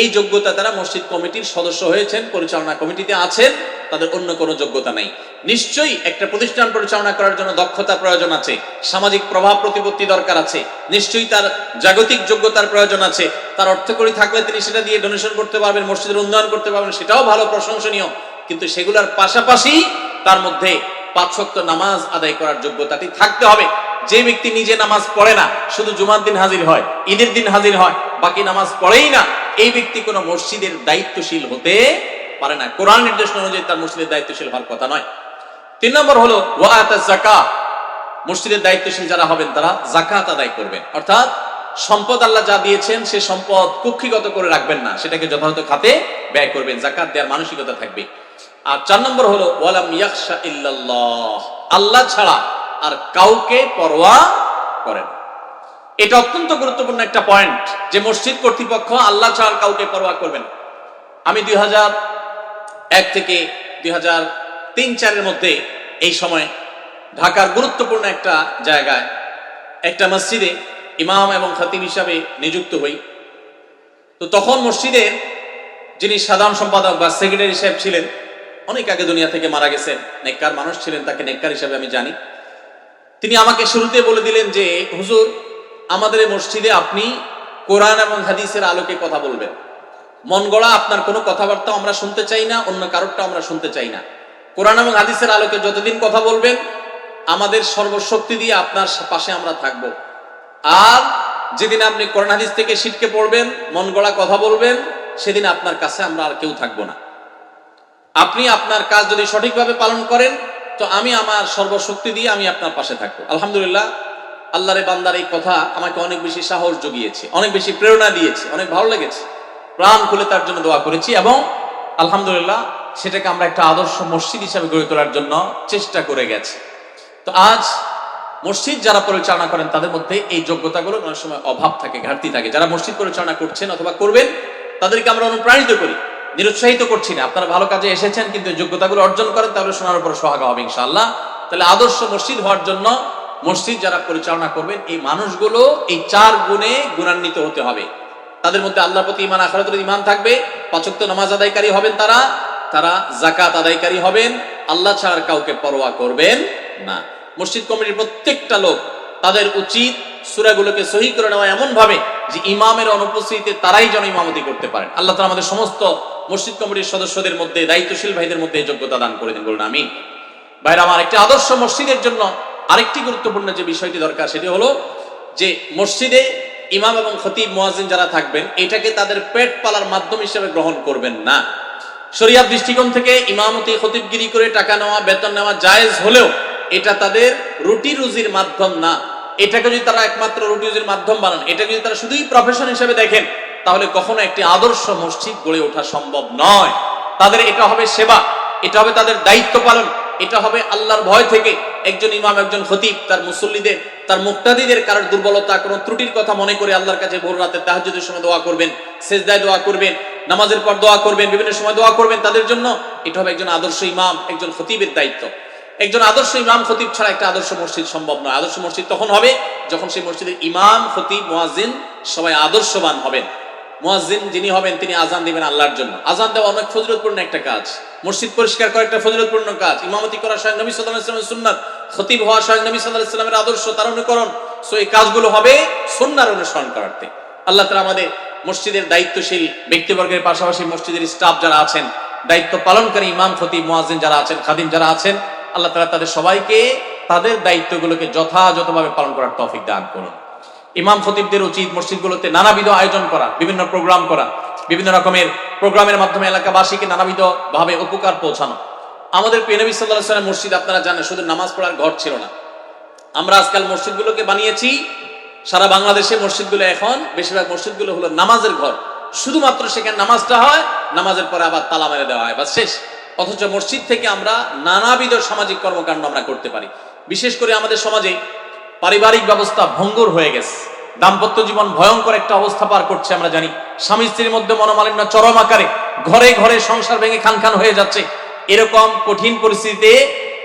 এই যোগ্যতা তারা মসজিদ কমিটির সদস্য হয়েছেন, পরিচালনা কমিটিতে আছেন, তাদের অন্য কোনো যোগ্যতা নাই। নিশ্চয়ই একটা প্রতিষ্ঠান পরিচালনা করার জন্য দক্ষতা প্রয়োজন আছে, সামাজিক প্রভাব প্রতিপত্তি দরকার আছে, নিশ্চয়ই তার জাগতিক যোগ্যতার প্রয়োজন আছে। তার অর্থকড়ি থাকলে তিনি সেটা দিয়ে ডোনেশন করতে পারবেন, মসজিদের উন্নয়ন করতে পারবেন, সেটাও ভালো, প্রশংসনীয়। কিন্তু সেগুলোর পাশাপাশি তার মধ্যে 5 ওয়াক্ত নামাজ আদায় করার যোগ্যতাটি থাকতে হবে। যে ব্যক্তি নিজে নামাজ পড়ে না, শুধু জুমার দিন হাজির হয়, ঈদের দিন হাজির হয়, বাকি নামাজ পড়েই না, এই ব্যক্তি কোনো মসজিদের দায়িত্বশীল হতে পারে না। কোরআন নির্দেশনা অনুযায়ী তার মসজিদের দায়িত্বশীল হওয়ার কথা নয়। 3 নম্বর হলো ওয়া আতা যাকাত, মসজিদের দায়িত্বশীল যারা হবেন তারা যাকাত আদায় করবেন, অর্থাৎ সম্পদ আল্লাহ যা দিয়েছেন সে সম্পদ কুক্ষিগত করে রাখবেন না, সেটাকে যথাযথ খাতে ব্যয় করবেন, যাকাত দেওয়ার মানসিকতা থাকবে। আর 4 নম্বর হলো ওয়ালাম ইয়াখশা ইল্লাল্লাহ, আল্লাহ ছাড়া আর কাউকে পরোয়া করেন। এটা অত্যন্ত গুরুত্বপূর্ণ একটা পয়েন্ট যে মসজিদ কর্তৃপক্ষ আল্লাহ ছাড়া কাউকে পরোয়া করবেন। আমি 2001 থেকে 2003-4 মধ্যে এই সময় ঢাকার গুরুত্বপূর্ণ একটা জায়গায় একটা মসজিদে ইমাম এবং খতিব হিসাবে নিযুক্ত হই। তো তখন মসজিদের যিনি সাধারণ সম্পাদক বা সেক্রেটারি সাহেব ছিলেন, অনেক আগে দুনিয়া থেকে মারা গেছেন, নেককার মানুষ ছিলেন, তাকে নেককার হিসাবে আমি জানি। তিনি আমাকে শুরুতে বলে দিলেন যে হুজুর, আমাদের এই মসজিদে আপনি কোরআন এবং হাদিসের আলোকে কথা বলবেন, মন গড়া আপনার কোনো কথাবার্তা আমরা শুনতে চাই না, অন্য কারোরটা আমরা শুনতে চাই না। কোরআন এবং হাদিসের আলোকে যতদিন কথা বলবেন আমাদের সর্বশক্তি দিয়ে আপনার পাশে আমরা থাকব। আর যেদিন আপনি কোরআন হাদিস থেকে ছিটকে পড়বেন, মন গড়া কথা বলবেন, সেদিন আপনার কাছে আমরা আর কেউ থাকবো না। আপনি আপনার কাজ যদি সঠিকভাবে পালন করেন তো আমি আমার সর্বশক্তি দিয়ে আমি আপনার পাশে থাকবো। আলহামদুলিল্লাহ, আল্লাহর বান্দার এই কথা আমাকে অনেক বেশি সাহস জুগিয়েছে, অনেক বেশি প্রেরণা দিয়েছে, অনেক ভালো লেগেছে। প্রাণ খুলে তার জন্য দোয়া করেছি এবং আলহামদুলিল্লাহ সেটাকে আমরা একটা আদর্শ মসজিদ হিসাবে গড়ে তোলার জন্য চেষ্টা করে গেছি। তো আজ মসজিদ যারা পরিচালনা করেন তাদের মধ্যে এই যোগ্যতাগুলো অনেক সময় অভাব থাকে, ঘাটতি থাকে। যারা মসজিদ পরিচালনা করছেন অথবা করবেন তাদেরকে আমরা অনুপ্রাণিত করি, নিরুৎসাহিত করছি না। আপনারা ভালো কাজে এসেছেন, কিন্তু যোগ্যতাগুলো অর্জন করেন, তাহলে শোনার উপর সোহাগা হবে ইনশাআল্লাহ। তাহলে আদর্শ মসজিদ হওয়ার জন্য মসজিদ যারা পরিচালনা করবেন এই মানুষগুলো এই 4 গুণে গুণান্বিত হতে হবে। তাদের মধ্যে আল্লাহর প্রতি ঈমান, আখিরাতের প্রতি ঈমান থাকবে, 5 ওয়াক্ত নামাজ আদায়কারী হবেন, তারা যাকাত আদায়কারী হবেন, আল্লাহ ছাড়া কাউকে পরোয়া করবেন না। মসজিদ কমিটির প্রত্যেকটা লোক তাদের উচিত সূরাগুলোকে সহিহ করে নেওয়া এমন ভাবে যে ইমামের অনুপস্থিতিতে তারাই যেন ইমামতি করতে পারেন। আল্লাহ তাআলা আমাদের সমস্ত মসজিদ কমিটির সদস্যদের মধ্যে, দায়িত্বশীল ভাইদের মধ্যে এই যোগ্যতা দান করে দিন, বলুন আমিন। ভাইরা আমার, একটি আদর্শ মসজিদের জন্য আরেকটি গুরুত্বপূর্ণ যে বিষয়টি দরকার সেটি হলো যে মসজিদে ইমাম এবং খতিব মুয়াজ্জিন যারা থাকবেন এটাকে তাদের পেট পালার মাধ্যম হিসেবে গ্রহণ করবেন না। শরীয়ত দৃষ্টিকোণ থেকে ইমামতি, খতিবগিরি করে টাকা নেওয়া, বেতন নেওয়া জায়েজ হলেও এটা তাদের রুটি রুজির মাধ্যম না। এটাকে যদি তারা একমাত্র রুটি রুজির মাধ্যম বানান, এটাকে যদি তারা শুধুই প্রফেশন হিসেবে দেখেন, তাহলে কখনো একটি আদর্শ মসজিদ গড়ে ওঠা সম্ভব নয়। তাদের এটা হবে সেবা, এটা হবে তাদের দায়িত্ব পালন, এটা হবে আল্লাহর ভয় থেকে। একজন ইমাম, একজন খতিব তার মুসল্লিদের, তার মুক্তাদিদের কারোর দুর্বলতা, কোনো ত্রুটির কথা মনে করে আল্লাহর কাছে ভোর রাতে তাহাজ্জুদের সময় দোয়া করবেন, সেজদায় দোয়া করবেন, নামাজের পর দোয়া করবেন, বিভিন্ন সময় দোয়া করবেন তাদের জন্য। এটা হবে একজন আদর্শ ইমাম, একজন খতিবের দায়িত্ব। একজন আদর্শ ইমাম খতিব ছাড়া একটা আদর্শ মসজিদ সম্ভব নয়। আদর্শ মসজিদ তখন হবে যখন সেই মসজিদের ইমাম, খতিব, মুয়াজ্জিন সবাই আদর্শবান হবেন। মুয়াজ্জিন যিনি হবেন তিনি আজান দিবেন আল্লাহর জন্য। আজান দেওয়া অনেক ফজিলতপূর্ণ একটা কাজ, মসজিদ পরিষ্কার করা একটা ফজিলতপূর্ণ কাজ, ইমামতি করা স্বয়ং নবী সাল্লাল্লাহু আলাইহি ওয়াসাল্লামের সুন্নাত, খতিব হওয়া স্বয়ং নবী সাল্লাল্লাহু আলাইহি ওয়াসাল্লামের আদর্শ, তার অনুকরণ। সো এই কাজগুলো হবে সুন্নাহর অনুসরণ করাতে। আল্লাহ তাআলা আমাদের মসজিদের দায়িত্বশীল ব্যক্তিবর্গের পাশাপাশি মসজিদের স্টাফ যারা আছেন, দায়িত্ব পালনকারী ইমাম, খতিব, মুয়াজ্জিন যারা আছেন, খাদিম যারা আছেন, আল্লাহ তাআলা তাদের সবাইকে তাদের দায়িত্বগুলোকে যথাযথভাবে পালন করার তৌফিক দান করুন। ইমাম খতিবদের উচিত মসজিদগুলোতে নানাবিধ আয়োজন করা, বিভিন্ন প্রোগ্রাম করা, বিভিন্ন রকমের প্রোগ্রামের মাধ্যমে এলাকাবাসীকে নানাবিধ ভাবে উপকার পৌঁছানো। আমাদের প্রিয় নবী সাল্লাল্লাহু আলাইহি ওয়াসাল্লাম মসজিদ আপনারা জানেন শুধু নামাজ পড়ার ঘর ছিল না। আমরা আজকাল মসজিদগুলোকে বানিয়েছি, সারা বাংলাদেশে মসজিদগুলো এখন বেশিরভাগ মসজিদগুলো হলো নামাজের ঘর। শুধুমাত্র সেখানে নামাজটা হয়, নামাজের পরে আবার তালা মেরে দেওয়া হয়, বাস শেষ। অথচ মসজিদ থেকে আমরা নানাবিধ সামাজিক কর্মকাণ্ড আমরা করতে পারি। বিশেষ করে আমাদের সমাজে পারিবারিক ব্যবস্থা ভঙ্গুর হয়ে গেছে, দাম্পত্য জীবন ভয়ঙ্কর একটা অবস্থা পার করছে। আমরা জানি স্বামী স্ত্রীর মধ্যে মনোমালিন্য চরম আকারে, ঘরে ঘরে সংসার ভেঙে খান খান হয়ে যাচ্ছে। এরকম কঠিন পরিস্থিতিতে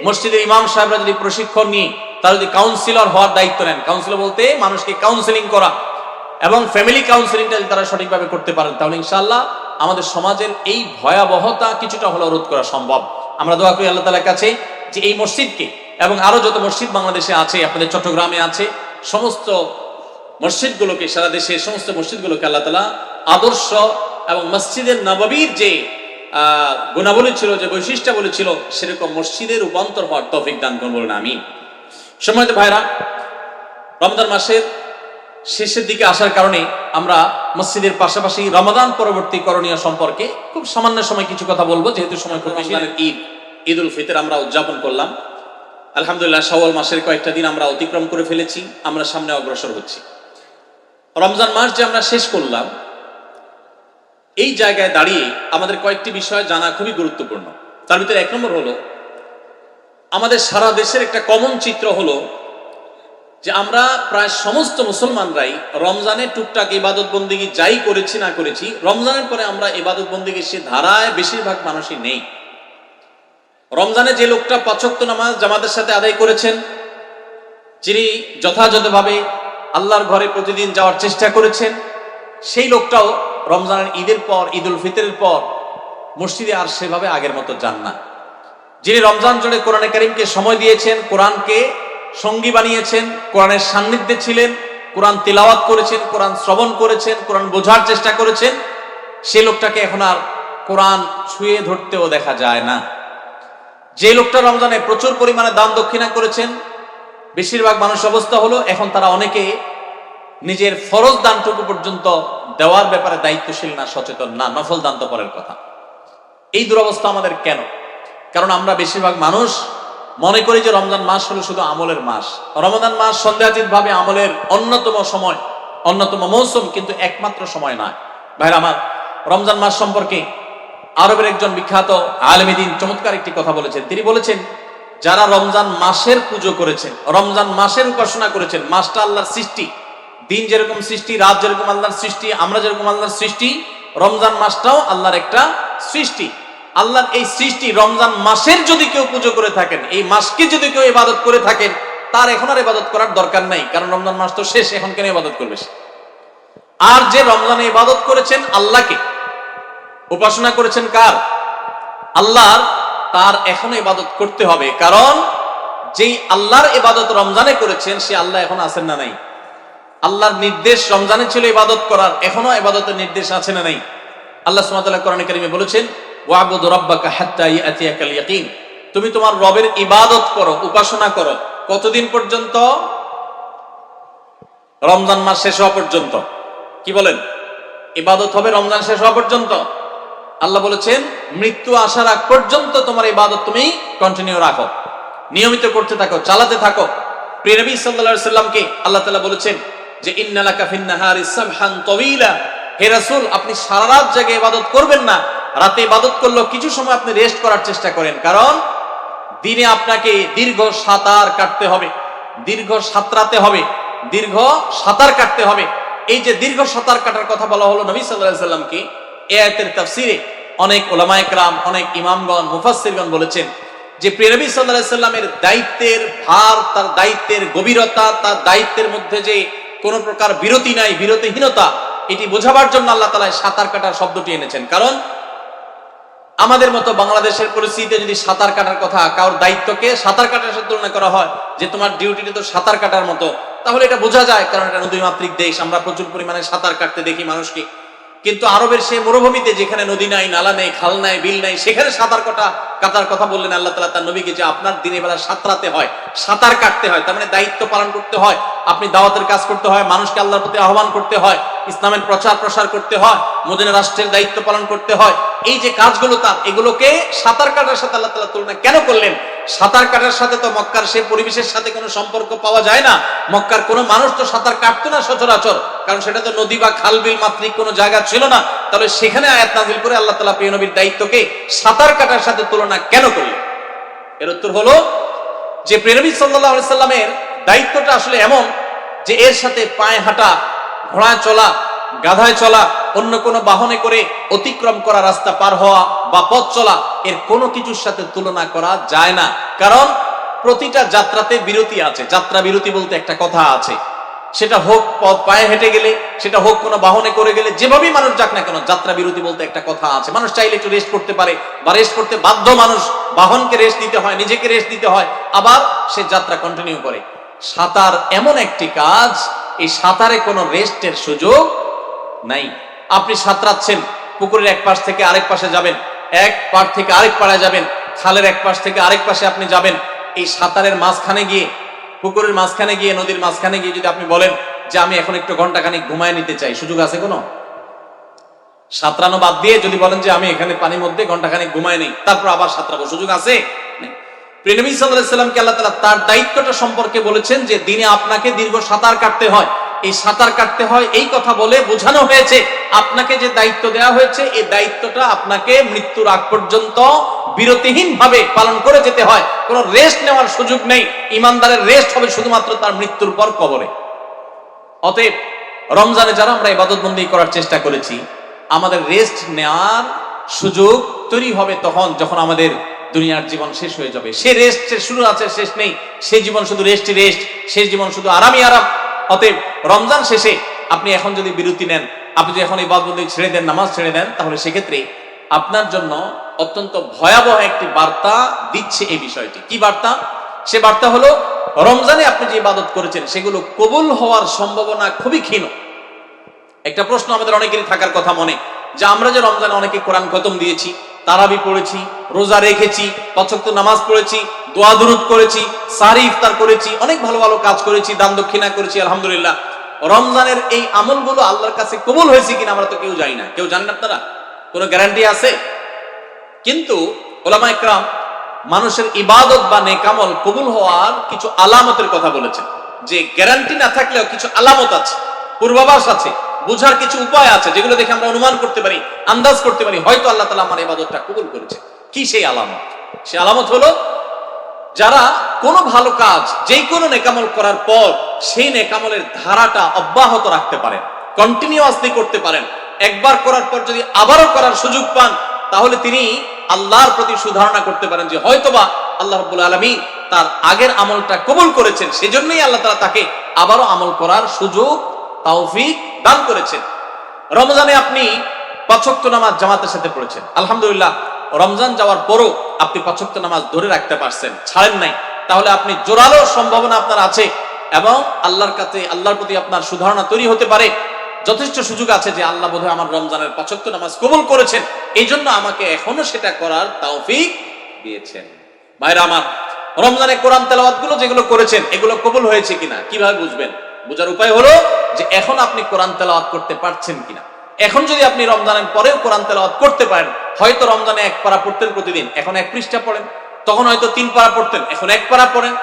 মসজিদের ইমাম সাহেবরা যদি প্রশিক্ষণ নিয়ে তারা যদি কাউন্সিলর হওয়ার দায়িত্ব নেন, কাউন্সিলর বলতে মানুষকে কাউন্সিলিং করা এবং ফ্যামিলি কাউন্সিলিংটা যদি তারা সঠিকভাবে করতে পারেন, তাহলে ইনশাআল্লাহ আমাদের সমাজের এই ভয়াবহতা কিছুটা হলেও রোধ করা সম্ভব। আমরা দোয়া করি আল্লাহ তাআলার কাছে যে এই মসজিদকে এবং আরো যত মসজিদ বাংলাদেশে আছে, আপনাদের চট্টগ্রামে আছে, সমস্ত মসজিদগুলোকে, সারা দেশের সমস্ত মসজিদগুলোকে আল্লাহ তাআলা আদর্শ এবং মসজিদের নববীর যে গুণাবলী ছিল, যে বৈশিষ্ট্যাবলী ছিল, সেরকম মসজিদের রূপান্তর হওয়ার তৌফিক দান করুন, বলুন আমিন। সম্মানিত ভাইরা, রমজান মাসের শেষের দিকে আসার কারণে আমরা মসজিদের পাশাপাশি রমাদান পরবর্তী করণীয় সম্পর্কে খুব সামান্য সময় কিছু কথা বলবো, যেহেতু সময় খুব বেশি। ঈদ উল ফিতর আমরা উদযাপন করলাম, আলহামদুলিল্লাহ। শাওয়াল মাসের কয়েকটা দিন আমরা অতিক্রম করে ফেলেছি, আমরা সামনে অগ্রসর হচ্ছি। রমজান মাস যে আমরা শেষ করলাম, এই জায়গায় দাঁড়িয়ে আমাদের কয়েকটি বিষয় জানা খুবই গুরুত্বপূর্ণ। তার ভিতরে এক নম্বর হলো, আমাদের সারা দেশের একটা কমন চিত্র হলো যে আমরা প্রায় সমস্ত মুসলমানরাই রমজানে টুকটাক ইবাদত বন্দেগী যাই করেছি না করেছি, রমজানের পরে আমরা ইবাদত বন্দেগীর সে ধারায় বেশিরভাগ মানুষই নেই। রমজানে যে লোকটা ৫ ওয়াক্ত নামাজ জামাতের সাথে আদায় করেছেন, যিনি যথাযথভাবে আল্লাহর ঘরে প্রতিদিন যাওয়ার চেষ্টা করেছেন, সেই লোকটাও রমজানের ঈদের পর, ঈদ উল ফিতরের পর মসজিদে আর সেভাবে আগের মতো যান না। যিনি রমজান জুড়ে কোরআনে কারীমকে সময় দিয়েছেন, কোরআনকে সঙ্গী বানিয়েছেন, কোরআনের সান্নিধ্যে ছিলেন, কোরআন তিলাওয়াত করেছেন, কোরআন শ্রবণ করেছেন, কোরআন বোঝার চেষ্টা করেছেন, সে লোকটাকে এখন আর কোরআন ছুঁয়ে ধরতেও দেখা যায় না। যে লোকটা রমজানে প্রচুর পরিমাণে দান দক্ষিণা করেছেন, বেশিরভাগ মানুষ অবস্থা হলো এখন তারা অনেকে নিজের ফরজ দানটুকু পর্যন্ত দেওয়ার ব্যাপারে দায়িত্বশীল না, সচেতন না, নফল দান তো পরের কথা। এই দুরবস্থা আমাদের কেন? কারণ আমরা বেশিরভাগ মানুষ মনে করি যে রমজান মাস হলো শুধু আমলের মাস। রমজান মাস সন্দেহাতীত ভাবে আমলের অন্যতম সময়, অন্যতম মৌসুম, কিন্তু একমাত্র সময় নয়। ভাইরা আমার, রমজান মাস সম্পর্কে আরবের একজন বিখ্যাত আলেম দ্বীন চমৎকার একটি কথা বলেছেন। তিনি বলেছেন, যারা রমজান মাসের পুজো করেছেন, রমজান মাসের উপাসনা করেছেন, মাসটা আল্লাহর সৃষ্টি, দিন যেরকম সৃষ্টি, রাত যেরকম আল্লাহর সৃষ্টি, আমরা যেরকম আল্লাহর সৃষ্টি, রমজান মাসটাও আল্লাহর একটা সৃষ্টি। আল্লাহর এই সৃষ্টি রমজান মাসের যদি কেউ পুজো করে থাকেন, এই মাসকে যদি কেউ ইবাদত করে থাকেন, তার এখন আর ইবাদত করার দরকার নাই, কারণ রমজান মাস তো শেষ, এখন কেন ইবাদত করবে সে? আর যে রমজানে ইবাদত করেছেন আল্লাহকে, উপাসনা করেছেন কার? আল্লাহর, তার এখনো ইবাদত করতে হবে, কারণ যেই আল্লাহর ইবাদত রমজানে করেছেন সে আল্লাহ এখন আছেন না নাই? আল্লাহর নির্দেশ রমজানে ছিল ইবাদত করার, এখনো ইবাদতের নির্দেশ আছে না নাই? আল্লাহ সুবহানাহু ওয়া তাআলা কোরআনে কারীমে বলেছেন, ওয়াবুদ রাব্বাকা হাত্তা ইয়াতিয়াকাল ইয়াকিন, তুমি তোমার রবের ইবাদত করো, উপাসনা করো, কতদিন পর্যন্ত? রমজান মাস শেষ হওয়া পর্যন্ত। কি বলেন? ইবাদত হবে রমজান শেষ হওয়া পর্যন্ত। আল্লাহ বলেছেন, মৃত্যু আসার আগ পর্যন্ত তোমার ইবাদত তুমি কন্টিনিউ রাখো, নিয়মিত করতে থাকো, চালাতে থাকো। প্রিয় নবী সাল্লাল্লাহু আলাইহি সাল্লামকে আল্লাহ তাআলা বলেছেন যে ইন্নালাকা ফিন-নাহারি সাবহান তাওয়ীলা, হে রাসূল, আপনি সারা রাত জেগে ইবাদত করবেন না, রাতে ইবাদত করলেও কিছু সময় আপনি রেস্ট করার চেষ্টা করেন, কারণ দিনে আপনাকে দীর্ঘ সাঁতার কাটতে হবে, দীর্ঘ সাঁতরাতে হবে, দীর্ঘ সাঁতার কাটতে হবে। এই যে দীর্ঘ সাঁতার কাটার কথা বলা হলো নবী সাল্লাল্লাহু আলাইহি সাল্লামকে, এই আয়াতের তাফসীরে অনেক উলামায়ে কেরাম, অনেক ইমামগণ, মুফাসসিরগণ বলেছেন যে প্রিয় নবী সাল্লাল্লাহু আলাইহি সাল্লামের দায়িত্বের ভার, তার দায়িত্বের গভীরতা, তার দায়িত্বের মধ্যে যে কোনো প্রকার বিরতি নাই, বিরতিহীনতা, এটি বোঝাবার জন্য আল্লাহ তাআলা সাঁতার কাটার শব্দটি এনেছেন। কারণ আমাদের মতো বাংলাদেশের পরিস্থিতিতে যদি সাঁতার কাটার কথা, কারোর দায়িত্বকে সাঁতার কাটার সাথে তুলনা করা হয় যে তোমার ডিউটিটা তো সাঁতার কাটার মতো, তাহলে এটা বোঝা যায়, কারণ এটা নদীমাতৃক দেশ, আমরা প্রচুর পরিমাণে সাঁতার কাটতে দেখি মানুষকে। কিন্তু আরবের সেই মরুভূমিতে যেখানে নদী নাই, নালা নেই, খাল নাই, বিল নাই, সেখানে সাঁতার কাটার কথা বললেন আল্লাহ তাআলা তার নবীকে, যে আপনার দিনের বেলা সাঁতরাতে হয়, সাঁতার কাটতে হয়, তার মানে দায়িত্ব পালন করতে হয়, আপনি দাওয়াতের কাজ করতে হয়, মানুষকে আল্লাহর প্রতি আহ্বান করতে হয়, ইসলামের প্রচার প্রসার করতে হয়, মদিনা রাষ্ট্রের দায়িত্ব পালন করতে হয়। এই যে কাজগুলো তার, এগুলোকে সাঁতার কাটার সাথে আল্লাহ তাআলা তুলনা কেন করলেন? সাঁতার কাটার সাথে তো মক্কার সে পরিবেশের সাথে কোনো সম্পর্ক পাওয়া যায় না। মক্কার কোনো মানুষ তো সাঁতার কাটতো না সচরাচর, কারণ সেটা তো নদী বা খাল বিল মাত্রিক কোনো জায়গা ছিল না। তাহলে সেখানে আয়াত নাযিল করে আল্লাহ তাআলা প্রিয় নবীর দায়িত্বকে সাঁতার কাটার সাথে তুলনা কেন করলেন? এর উত্তর হলো যে প্রিয় নবী সাল্লাল্লাহু আলাইহি সাল্লামের দায়িত্বটা আসলে এমন যে এর সাথে পায়ে হাঁটা, ঘোড়ায় চলা, গাধায় চলা, অন্য কোনো বাহনে করে অতিক্রম করা, রাস্তা পার হওয়া বা পথ চলা, এর কোনো কিছুর সাথে তুলনা করা যায় না। কারণ প্রতিটা যাত্রাতে বিরতি আছে। যাত্রা বিরতি বলতে একটা কথা আছে, সেটা হোক পথ পায়ে হেঁটে গেলে, সেটা হোক কোনো বাহনে করে গেলে, যেভাবেই মানুষ যাক না কেন, যাত্রা বিরতি বলতে একটা কথা আছে। মানুষ চাইলে একটু রেস্ট করতে পারে বা রেস্ট করতে বাধ্য মানুষ, বাহনকে রেস্ট দিতে হয়, নিজেকে রেস্ট দিতে হয়, আবার সে যাত্রা কন্টিনিউ করে। সাঁতার এমন একটি কাজ, এই সাঁতারে কোনো রেস্টের সুযোগ নাই। আপনি সাঁতরাচ্ছেন, পুকুরের এক পাশ থেকে আরেক পাশে যাবেন, এক পাড় থেকে আরেক পাড়ে যাবেন, খালের এক পাশ থেকে আরেক পাশে আপনি যাবেন। এই সাঁতারের মাঝখানে গিয়ে, পুকুরের মাঝখানে গিয়ে, নদীর মাঝখানে গিয়ে যদি আপনি বলেন যে আমি এখন একটু ঘন্টাখানিক ঘুমায় নিতে চাই, সুযোগ আছে কোনো? সাঁতরানো বাদ দিয়ে যদি বলেন যে আমি এখানে পানির মধ্যে ঘন্টাখানিক ঘুমায় নেই, তারপর আবার সাঁতরাবো, সুযোগ আছে? প্রিয় নবী সাল্লাল্লাহু আলাইহি সাল্লামকে আল্লাহ তাআলা তার দায়িত্বটা সম্পর্কে বলেছেন যে দিনে আপনাকে দীর্ঘ সাঁতার কাটতে হয়। এই সাঁতার কাটতে হয় এই কথা বলে বোঝানো হয়েছে আপনাকে যে দায়িত্ব দেওয়া হয়েছে, এই দায়িত্বটা আপনাকে মৃত্যুর আগ পর্যন্ত বিরতিহীন ভাবে পালন করে যেতে হয়। কোনো রেস্ট নেওয়ার সুযোগ নেই। ইমানদারের রেস্ট হবে শুধুমাত্র তার মৃত্যুর পর কবরে। অতএব রমজানে যারা আমরা ইবাদতবন্দি করার চেষ্টা করেছি, আমাদের রেস্ট নেওয়ার সুযোগ তৈরি হবে তখন যখন আমাদের দুনিয়ার জীবন শেষ হয়ে যাবে। সে রেস্টের শুরু আছে, শেষ নেই। সেই জীবন শুধু রেস্টই রেস্ট, সেই জীবন শুধু আরামই আরাম। অতএব রমজান শেষে আপনি এখন যদি বিরতি নেন, আপনি যদি এখন ইবাদতবন্দি ছেড়ে দেন, নামাজ ছেড়ে দেন, তাহলে সেক্ষেত্রে আপনার জন্য অত্যন্ত ভয়াবহ একটি বার্তা দিচ্ছে এই বিষয়টি। কি বার্তা? সে বার্তা হলো রমজানে আপনি যে ইবাদত করেছেন সেগুলো কবুল হওয়ার সম্ভাবনা খুবই ক্ষীণ। একটা প্রশ্ন আমাদের অনেকেরই থাকার কথা মনে, যে আমরা যে রমজানে অনেকে কোরআন খতম দিয়েছি, তারাবি পড়েছি, রোজা রেখেছি, পাঁচ ওয়াক্ত নামাজ পড়েছি, দোয়া দুরূদ করেছি, সারি ইফতার করেছি, অনেক ভালো ভালো কাজ করেছি, দান দক্ষিণা করেছি, আলহামদুলিল্লাহ। রমজানের এই আমলগুলো আল্লাহর কাছে কবুল হয়েছে কিনা আমরা তো কেউ জানি না। কেউ জানেন আপনারা? কোনো গ্যারান্টি আছে? কিন্তু উলামায়ে কেরাম মানুষের ইবাদত বা নেক আমল কবুল হওয়ার কিছু আলামতের কথা বলেছেন, যে গ্যারান্টি না থাকলেও কিছু আলামত আছে, পূর্বাভাস আছে, বুঝার কিছু উপায় আছে, যেগুলো দেখে আমরা অনুমান করতে পারি, আন্দাজ করতে পারি হয়তো আল্লাহ তাআলা আমার ইবাদতটা কবুল করেছে। কি সেই আলামত? সেই আলামত হলো যারা কোনো ভালো কাজ, যেই কোনো নেকামল করার পর সেই নেকামলের ধারাটা অব্যাহত রাখতে পারেন, কন্টিনিউয়াসলি করতে পারেন। একবার করার পর যদি আবারও করার সুযোগ পান, তাহলে তিনি আল্লাহর প্রতি সুধারণা করতে পারেন যে হয়তোবা আল্লাহ রাব্বুল আলামিন তার আগের আমলটা কবুল করেছেন, সেজন্যই আল্লাহ তাআলা তাকে আবারও আমল করার সুযোগ, তৌফিক দান করেছেন। রমজানে আপনি পাঁচ ওয়াক্ত নামাজ জামাতের সাথে পড়েছেন, আলহামদুলিল্লাহ। রমজান যাওয়ার পরও আপনি পাঁচ ওয়াক্ত নামাজ ধরে রাখতে পারছেন, ছাড়েন নাই, তাহলে আপনি জোরালো সম্ভাবনা আপনার আছে এবং আল্লাহর কাছে, আল্লাহর প্রতি আপনার সুধারণা তৈরি হতে পারে। যথেষ্ট সুযোগ আছে যে আল্লাহ বোধহয় আমার রমজানের পাঁচ ওয়াক্ত নামাজ কবুল করেছেন, এই জন্য আমাকে এখনো সেটা করার তৌফিক দিয়েছেন। ভাইরা আমার, রমজানে কোরআন তেলাওয়াত গুলো যেগুলো করেছেন এগুলো কবুল হয়েছে কিনা কিভাবে বুঝবেন? বোঝার উপায় হলো যে এখন আপনি কোরআন তেলাওয়াত করতে পারছেন কিনা। এখন যদি আপনি রমজানের পরেও কোরআন তেলাওয়াত করতে পারেন, হয়তো রমজানে এক পারা পড়তেন প্রতিদিন, এখন এক পৃষ্ঠা পড়েন, তখন হয়তো 3 পারা পড়তেন, এখন 1 পারা পড়েন।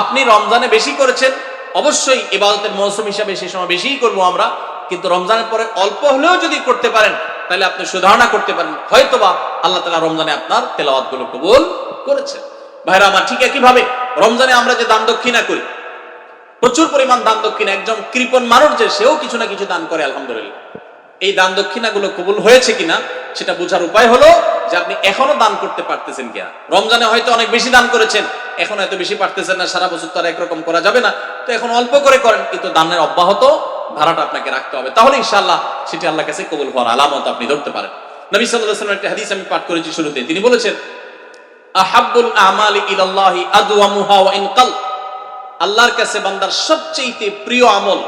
আপনি রমজানে বেশি করেছেন, অবশ্যই ইবাদতের মৌসুম হিসাবে সেই সময় বেশিই করবো আমরা, কিন্তু রমজানের পরে অল্প হলেও যদি করতে পারেন, তাহলে আপনি সুধারণা করতে পারেন হয়তোবা আল্লাহ তাআলা রমজানে আপনার তেলাওয়াত গুলো কবুল করেছেন। ভাইরা আমার, ঠিক একইভাবে রমজানে আমরা যে দান দক্ষিণা করি, প্রচুর পরিমাণ দান দক্ষিণা, একজন কৃপণ মানুষ যে সেও কিছু না কিছু দান করে, আলহামদুলিল্লাহ। এই দান দক্ষিণাগুলো কবুল হয়েছে কিনা সেটা বোঝার উপায় হলো যে আপনি এখনো দান করতে পারতেছেন কিনা। রমজানে হয়তো অনেক বেশি দান করেছেন, এখন এত বেশি পারতেছেন না, সারা বছর তো আর একরকম করা যাবে না, তো এখন অল্প করে করেন, কিন্তু দানের অব্যাহত ধারাটা আপনাকে রাখতে হবে, তাহলে ইনশাআল্লাহ সেটি আল্লাহর কাছে কবুল হওয়ার আলামত আপনি ধরতে পারেন। নবী সাল্লাল্লাহু আলাইহি ওয়াসাল্লামের একটা হাদিস আমি পাঠ করেছি শুরুতে, তিনি বলেছেন, আহাব্বুল আমালি ইলাল্লাহি আদওয়ামুহা ওয়া ইন কাল। আল্লাহর কাছে বান্দার সবচেয়ে প্রিয় আমল,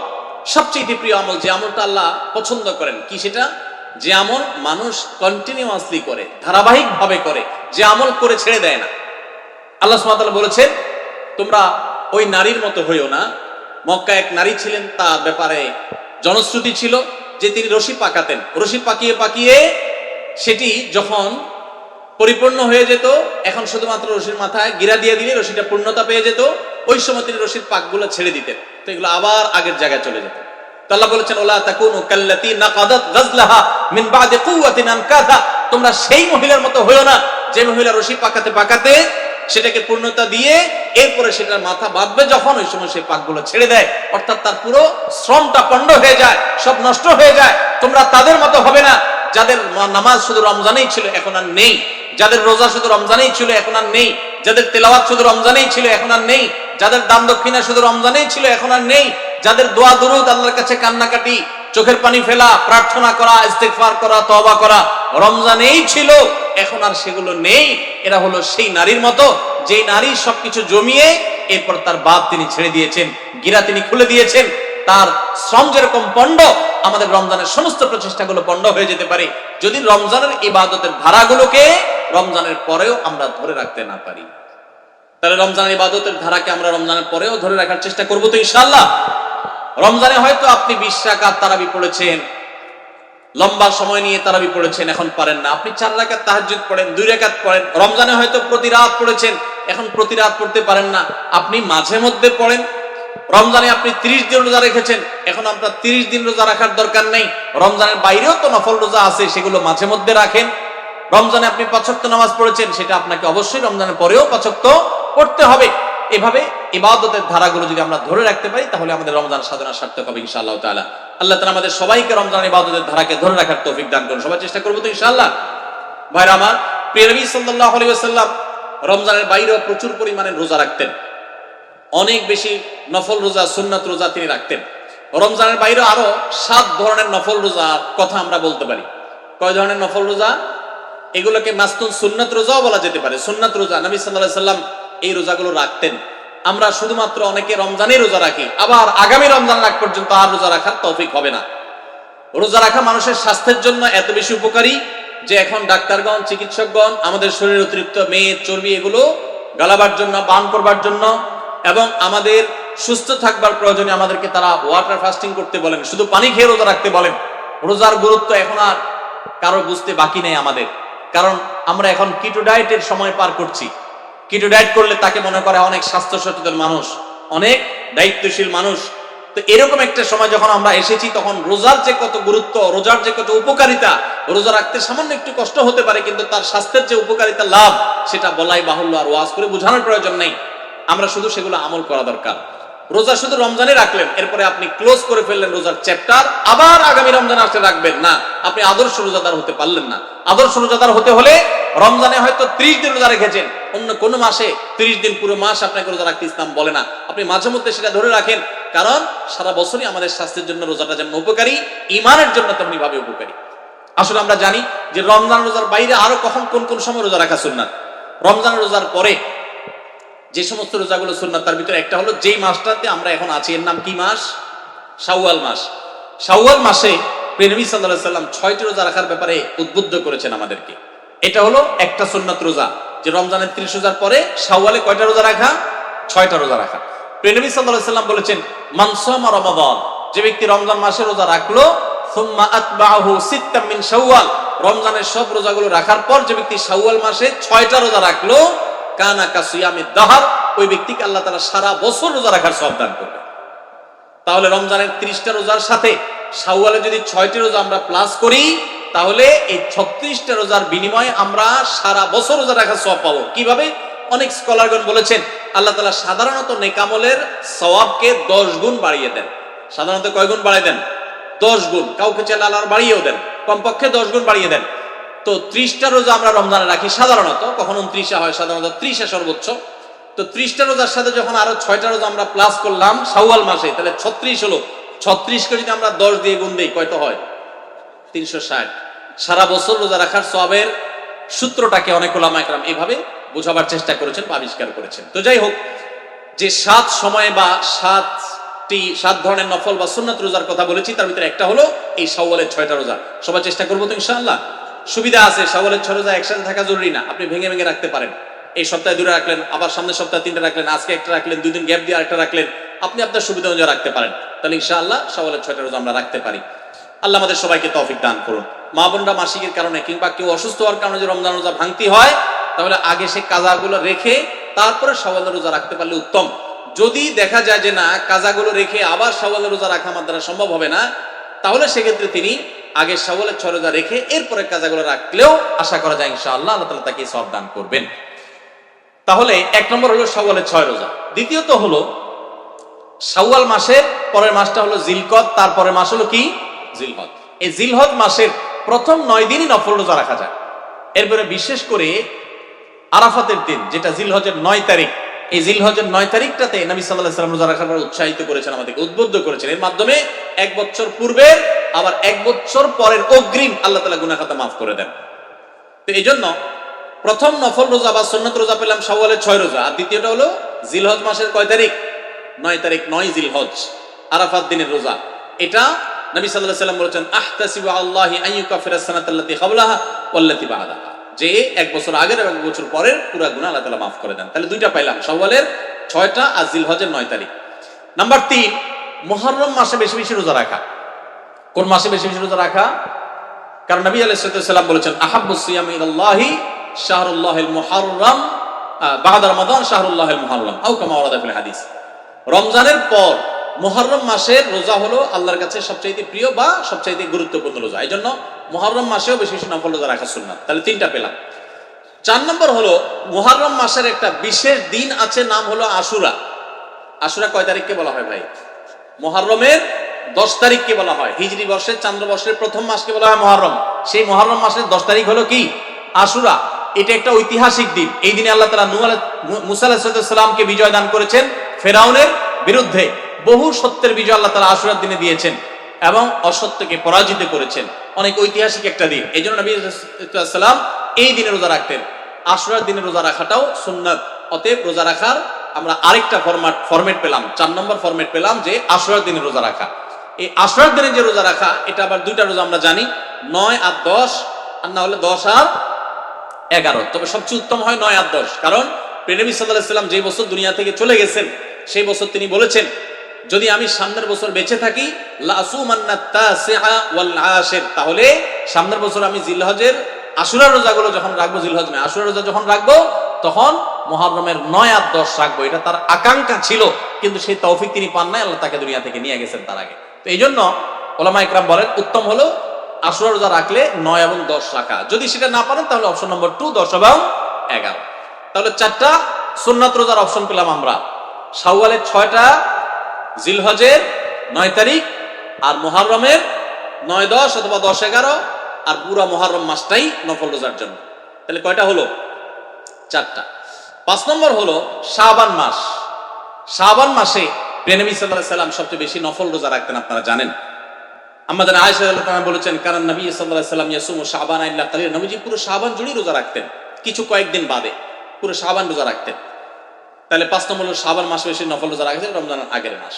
সবচেয়ে প্রিয় আমল, যে আমলটা আল্লাহ পছন্দ করেন, কি সেটা? যে আমল মানুষ কন্টিনিউয়াসলি করে, ধারাবাহিক ভাবে করে, যে আমল করে ছেড়ে দেয় না। আল্লাহ সুবহানাহু ওয়া তাআলা বলেছেন, তোমরা ওই নারীর মতো হইও না। মক্কায় এক নারী ছিলেন, তার ব্যাপারে জনশ্রুতি ছিল যে তিনি রশি পাকাতেন, রশি পাকিয়ে পাকিয়ে সেটি যখন পরিপূর্ণ হয়ে যেত, এখন শুধুমাত্র রশির মাথায় গিরা দিয়ে দিলে রশিটা পূর্ণতা পেয়ে যেত, ওই সময় তিনি রশির পাকগুলো ছেড়ে দিতেন, তো এগুলো আবার আগের জায়গায় চলে যেত। তো আল্লাহ বলেছেন, ওলা তাকুনু কাল্লাতী নাকাদাত গাজলাহা মিন বাদি কুওয়াতিন আনকাযা। তোমরা সেই মহিলার মতো হইও না যে মহিলা রশি পাকাতে পাকাতে সেটাকে পূর্ণতা দিয়ে এরপরে সেটার মাথা বাঁধবে যখন, ওই সময় সেই পাকগুলো ছেড়ে দেয়, অর্থাৎ তার পুরো শ্রমটা পণ্ড হয়ে যায়, সব নষ্ট হয়ে যায়। তোমরা তাদের মতো হবে না যাদের নামাজ শুধু রমজানেই ছিল, এখন আর নেই, যাদের রোজা শুধু রমজানেই ছিল, এখন আর নেই, যাদের তেলাওয়াত শুধু রমজানেই ছিল, এখন আর নেই, যাদের দান দক্ষিণা শুধু রমজানেই ছিল, এখন আর নেই, যাদের দোয়া দুরুদ, আল্লাহর কাছে কান্নাকাটি, চোখের পানি ফেলা, প্রার্থনা করা, ইস্তেগফার করা, তওবা করা রমজানেই ছিল, এখন আর সেগুলো নেই। এরা হলো সেই নারীর মতো, যেই নারী সবকিছু জমিয়ে এরপর তার বাদ তিনি ছেড়ে দিয়েছেন, গিরা তিনি খুলে দিয়েছেন। তার শ্রম যেরকম পণ্ড, আমাদের রমজানের সমস্ত প্রচেষ্টাগুলো পণ্ড হয়ে যেতে পারে যদি রমজানের ইবাদতের ধারাগুলোকে রমজানের পরেও আমরা ধরে রাখতে না পারি। তাহলে রমজানের ইবাদতের ধারাকে আমরা রমজানের পরেও ধরে রাখার চেষ্টা করবো তো ইনশাআল্লাহ। রমজানে হয়তো আপনি 20 রাকাত তারাবি পড়েছেন, লম্বা সময় নিয়ে তারাবি পড়েছেন, এখন পারেন না, আপনি 4 রাকাত তাহাজ্জুদ পড়েন, 2 রাকাত পড়েন। রমজানে হয়তো প্রতি রাত পড়েছেন, এখন প্রতি রাত পড়তে পারেন না, আপনি মাঝে মধ্যে পড়েন। রমজানে আপনি 30 দিন রোজা রেখেছেন, এখন আপনার 30 দিন রোজা রাখার দরকার নেই, রমজানের বাইরেও তো নফল রোজা আছে, সেগুলো মাঝে মধ্যে রাখেন। রমজানে আপনি 5 ওয়াক্ত নামাজ পড়েছেন, সেটা আপনাকে অবশ্যই রমজানের পরেও 5 ওয়াক্ত পড়তে হবে। এভাবে ইবাদতের ধারাগুলো যদি আমরা ধরে রাখতে পারি, তাহলে আমাদের রমজান সাধনা সার্থক হবে ইনশাআল্লাহ তাআলা। আল্লাহ তাআলা আমাদের সবাইকে রমজানের ইবাদতের ধারাকে ধরে রাখার তৌফিক দান করুন। সবাই চেষ্টা করবো তো ইনশাআল্লাহ। ভাইরা আমার, প্রিয় নবী সাল্লাল্লাহু আলাইহি ওয়াসাল্লাম রমজানের বাইরেও প্রচুর পরিমাণে রোজা রাখতেন, অনেক বেশি নফল রোজা, সুন্নাত রোজা তিনি রাখতেন। রমজানের বাইরে আরো 7 ধরনের নফল রোজার কথা আমরা বলতে পারি। কয় ধরনের নফল রোজা? এগুলোকে মাসনুন সুন্নাত রোজাও বলা যেতে পারে। সুন্নাত রোজা নবী সাল্লাল্লাহু আলাইহি সাল্লাম এই রোজাগুলো রাখতেন। আমরা শুধুমাত্র অনেকে রমজানে রোজা রাখি, আবার আগামী রমজান আগ পর্যন্ত আর রোজা রাখার তৌফিক হবে না। রোজা রাখা মানুষের স্বাস্থ্যের জন্য এত বেশি উপকারী যে এখন ডাক্তারগণ, চিকিৎসকগণ আমাদের শরীরে অতিরিক্ত মেদ, চর্বি এগুলো গালাবার জন্য, পান করবার জন্য এবং আমাদের সুস্থ থাকবার প্রয়োজনে আমাদেরকে তারা ওয়াটার ফাস্টিং করতে বলেন, শুধু পানি খেয়ে রোজা রাখতে বলেন। রোজার গুরুত্ব এখন আর কারো বুঝতে বাকি নেই আমাদের, কারণ আমরা এখন কিটো ডায়েটের সময় পার করছি। কিটো ডায়েট করলে তাকে মনে করে অনেক স্বাস্থ্য সচেতন মানুষ, অনেক দায়িত্বশীল মানুষ। তো এরকম একটা সময় যখন আমরা এসেছি, তখন রোজার যে কত গুরুত্ব, রোজার যে কত উপকারিতা, রোজা রাখতে সামান্য একটু কষ্ট হতে পারে, কিন্তু তার স্বাস্থ্যের যে উপকারিতা লাভ, সেটা বলাই বাহুল্য, আর ওয়াজ করে বোঝানোর প্রয়োজন নেই। আমরা শুধু সেগুলো আমল করা দরকার। রোজা শুধু রমজানে রাখলেন, এরপরে আপনি ক্লোজ করে ফেললেন রোজার চ্যাপ্টার, আবার আগামী রমজান আসলে রাখবেন না, আপনি আদর্শ রোজাদার হতে পারলেন না। আদর্শ রোজাদার হতে হলে রমজানে হয়তো 30 দিন রোজা রেখেছেন, অন্য কোন মাসে 30 দিন পুরো মাস আপনাকে রোজা রাখতে ইসলাম বলে না। আপনি মাঝে মধ্যে সেটা ধরে রাখেন, কারণ সারা বছরই আমাদের স্বাস্থ্যের জন্য রোজাটা যেমন উপকারী, ইমানের জন্য তেমনি ভাবে উপকারী। আসলে আমরা জানি যে রমজান রোজার বাইরে আরো কখন কোন কোন সময় রোজা রাখা সুন্নাত। রমজান রোজার পরে যে সমস্ত রোজাগুলো সুন্নাত, তার ভিতরে একটা হলো যেই মাসটাতে আমরা এখন আছি, এর নাম কি মাস? শাওয়াল মাস। শাওয়াল মাসে প্রিয় নবী সাল্লাল্লাহু আলাইহি সাল্লাম 6টি রোজা রাখার ব্যাপারে উদ্বুদ্ধ করেছেন আমাদেরকে। এটা হলো একটা সুন্নাত রোজা, যে রমজানের 30 রোজার পরে শাওয়ালে কয়টা রোজা রাখা? 6টা রোজা রাখা। প্রিয় নবী সাল্লাল্লাহু আলাইহি সাল্লাম বলেছেন, মান সামা রমাদান, যে ব্যক্তি রমজান মাসে রোজা রাখলো, সুম্মা আতবাহু সিত্তাম মিন শাওয়াল, রমজানের সব রোজাগুলো রাখার পর যে ব্যক্তি শাওয়াল মাসে 6টা রোজা রাখলো, কানা কাসিয়ামিদ দাহার, ওই ব্যক্তিকে আল্লাহ তাআলা সারা বছর রোজা রাখার সওয়াব দান করবে। তাহলে রমজানের 30টা রোজার সাথে শাওয়ালে যদি 6টি রোজা আমরা প্লাস করি, তাহলে এই 36টা রোজার বিনিময়ে আমরা সারা বছর রোজা রাখার সওয়াব পাবো। কিভাবে? অনেক স্কলারগণ বলেছেন আল্লাহ তাআলা সাধারণত নেকামলের সওয়াবকে 10 গুণ বাড়িয়ে দেন। সাধারণত কয় গুণ বাড়িয়ে দেন? 10 গুণ। কাউকে চাইলে আল্লাহ বাড়িয়েও দেন, কমপক্ষে 10 গুণ বাড়িয়ে দেন। তো 30টা রোজা আমরা রমজানে রাখি সাধারণত, কখনো 29 হয়, সাধারণত 30 সর্বোচ্চ। তো 30টা রোজার সাথে যখন আরো 6টা রোজা আমরা প্লাস করলাম শাওয়াল মাসে, তাহলে 36 হলো। 36কে যদি আমরা 10 দিয়ে গুণ দেই কয়টা হয়? 360। সারা বছর রোজা রাখার সওয়াবের সূত্রটাকে অনেক উলামা ইকরাম এভাবে বোঝাবার চেষ্টা করেছেন বা আবিষ্কার করেছেন। তো যাই হোক, যে 7 সময় বা 7 ধরনের নফল বা সুন্নাত রোজার কথা বলেছি, তার ভিতরে একটা হলো এই শাওয়ালের 6টা রোজা। সবাই চেষ্টা করবো তো ইনশাআল্লাহ। সুবিধা আছে, শাওয়ালের 6 রোজা একসাথে থাকা জরুরি না, আপনি ভেঙে ভেঙে রাখতে পারেন। এই সপ্তাহে 2টা রাখলেন, আবার সামনের সপ্তাহে 3টা রাখলেন, আজকে একটা রাখলেন, 2 দিন গ্যাপ দিয়ে আরেকটা রাখলেন, আপনি আপনার সুবিধা অনুযায়ী রাখতে পারেন। তাহলে ইনশাআল্লাহ শাওয়ালের 6টা রোজা আমরা রাখতে পারি। আল্লাহ আমাদের সবাইকে তৌফিক দান করুন। মা বোনরা মাসিকের কারণে কিংবা কেউ অসুস্থ হওয়ার কারণে যে রমজান রোজা ভাঙতি হয়, তাহলে আগে সে কাজাগুলো রেখে তারপরে শাওয়ালের রোজা রাখতে পারলে উত্তম। যদি দেখা যায় যে না, কাজাগুলো রেখে আবার শাওয়ালের রোজা রাখা আমার দ্বারা সম্ভব হবে না, তাহলে সেক্ষেত্রে তিনি আগে শাওয়ালের 6 রোজা রেখে এরপরে কাজাগুলো রাখলেও আশা করা যায় ইনশাআল্লাহ আল্লাহ তাআলা তাকে সওয়াব দান করবেন। তাহলে 1 নম্বর হলো শাওয়ালের 6 রোজা। দ্বিতীয়ত হলো শাওয়াল মাসের পরের মাসটা হলো জিলকদ, তারপরের মাস হলো কি? জিলহজ। এই জিলহজ মাসের প্রথম 9 দিনই নফল রোজা রাখা যায়। এরপরে বিশেষ করে আরাফাতের দিন, যেটা জিলহজের 9 তারিখ, এই জিলহজের 9 তারিখটাতে নবী সাল্লাল্লাহু আলাইহি ওয়াসাল্লাম রোজা রাখার উৎসাহিত করেছেন, আমাদেরকে উদ্বুদ্ধ করেছেন। এর মাধ্যমে 1 বছর পূর্বের আবার 1 বছর পরের অগ্রিম আল্লাহ তাআলা গুনাহ খাতা মাফ করে দেন। তো এই জন্য প্রথম নফল রোজা বা সুন্নাত রোজা পেলাম শাওয়ালের 6 রোজা, আর দ্বিতীয়টা হলো জিলহজ মাসের কয় তারিখ? 9 তারিখ, 9 জিলহজ, আরাফাত দিনের রোজা। এটা নবী সাল্লাল্লাহু আলাইহি ওয়াসাল্লাম বলেছেন আহতাসিবু আল্লাহি আইয়ুকাফিরাস সানাতাল্লাতী ক্বাবলাহা ওয়াল্লাতী বা'দাহা, যে 1 বছর আগের এবং 1 বছর পরের পুরো গুনাহ আল্লাহ তাআলা মাফ করে দেন। তাহলে 2টা পাইলাম, শাওয়ালের 6টা আর জিলহজের 9 তারিখ। নাম্বার 3, মুহররম মাসে বেশি বেশি রোজা রাখা। কোন মাসে বেশি বেশি রোজা রাখা? কারণ নবী আলাইহিস সালাম বলেছেন আহাব্বুস সিয়ামি ইলাল্লাহি শাহরুল্লাহিল মুহররম বা'দা রমাদান শাহরুল্লাহিল মুহররম আও কামা ওয়ারাদা ফিল হাদিস। রমজানের পর মুহররম মাসের রোজা হলো আল্লাহর কাছে সবচাইতে প্রিয় বা সবচাইতে গুরুত্বপূর্ণ রোজা। এই জন্য মুহররম মাসেও বেশি বেশি নফল রোজা রাখা সুন্নাত। তাহলে 3টা পেলাম। 4 নম্বর হলো মুহররম মাসের একটা বিশেষ দিন আছে, নাম হলো আশুরা। আশুরা কয় তারিখকে বলা হয় ভাই? মুহররমের 10 তারিখকে বলা হয়। হিজরি বর্ষের চান্দ্রবর্ষের প্রথম মাসকে বলা হয় মুহররম। সেই মুহররম মাসের 10 তারিখ হলো কি? আশুরা। এটা একটা ঐতিহাসিক দিন। এই দিনে আল্লাহ তাআলা মুসা আলাইহিস সালামকে বিজয় দান করেছেন ফেরাউনের বিরুদ্ধে। বহু সত্যের বিজয় আল্লাহ তাআলা আশুরার দিনে দিয়েছেন এবং অসত্যকে পরাজিত করেছেন। অনেক ঐতিহাসিক একটা দিন। এই জন্য নবী সাল্লাম এই দিনে রোজা রাখতেন। আশুরার দিনে রোজা রাখাটাও সুন্নাত। অতএব রোজা রাখার আমরা আরেকটা ফরম্যাট পেলাম, 4 নম্বর ফরম্যাট পেলাম, যে আশুরার দিনে রোজা রাখা। এই আশুরার দিনে যে রোজা রাখা, এটা আবার 2টা রোজা আমরা জানি, 9 আর 10, আর না হলে 10 আর 11। তবে সবচেয়ে উত্তম হয় 9 আর 10, কারণ নবী সাল্লাল্লাহু আলাইহি ওয়াসাল্লাম যে বছর দুনিয়া থেকে চলে গেছেন সেই বছর তিনি বলেছেন, যদি আমি সামনের বছর বেঁচে থাকি লা আসুমান্নাত তাসিআ ওয়াল আশির, তাহলে সামনের বছর আমি জিলহজের আশুরার রোজাগুলো যখন রাখবো, জিলহজ নয় আশুরার রোজা যখন রাখবো, তখন মুহররমের 9 আর 10 রাখবো। এটা তার আকাঙ্ক্ষা ছিল, কিন্তু সেই তৌফিক তিনি পান নাই, আল্লাহ তাকে দুনিয়া থেকে নিয়ে গেছেন তার আগে। তো এই জন্য উলামা ইকরাম বলেন উত্তম হলো আশুরা রোজা রাখলে 9 এবং 10 রাখা। যদি সেটা না পারেন তাহলে অপশন নম্বর 2, 10 এবং 11। তাহলে 4টা সুন্নাত রোজার অপশন পেলাম আমরা। শাওয়ালের 6টা, জিলহজের 9 তারিখ, আর মুহররমের 9, 10 অথবা 10, 11, আর পুরো মুহররম মাসটাই নফল রোজার জন্য। তাহলে কয়টা হলো? 4টা। 5 নম্বর হলো শাবান মাস। শাবান মাসে নবী সাল্লাল্লাহু আলাইহি ওয়াসাল্লাম সবচেয়ে বেশি নফল রোজা রাখতেন, আপনারা জানেন। আমাদের আয়েশা রাদিয়াল্লাহু তাআলা বলেছেন কারণ নবী সাল্লাল্লাহু আলাইহি ওয়াসাল্লাম ইয়াসুমু শাবান ইল্লা কালিল, নবীজি পুরো শাবান জুড়েই রোজা রাখতেন, কিছু কয়েকদিন বাদে পুরো শাবান রোজা রাখতেন। তাহলে 5 নম্বর হলো শাবান মাসে বেশি নফল রোজা রাখতেন, রমজানের আগের মাস।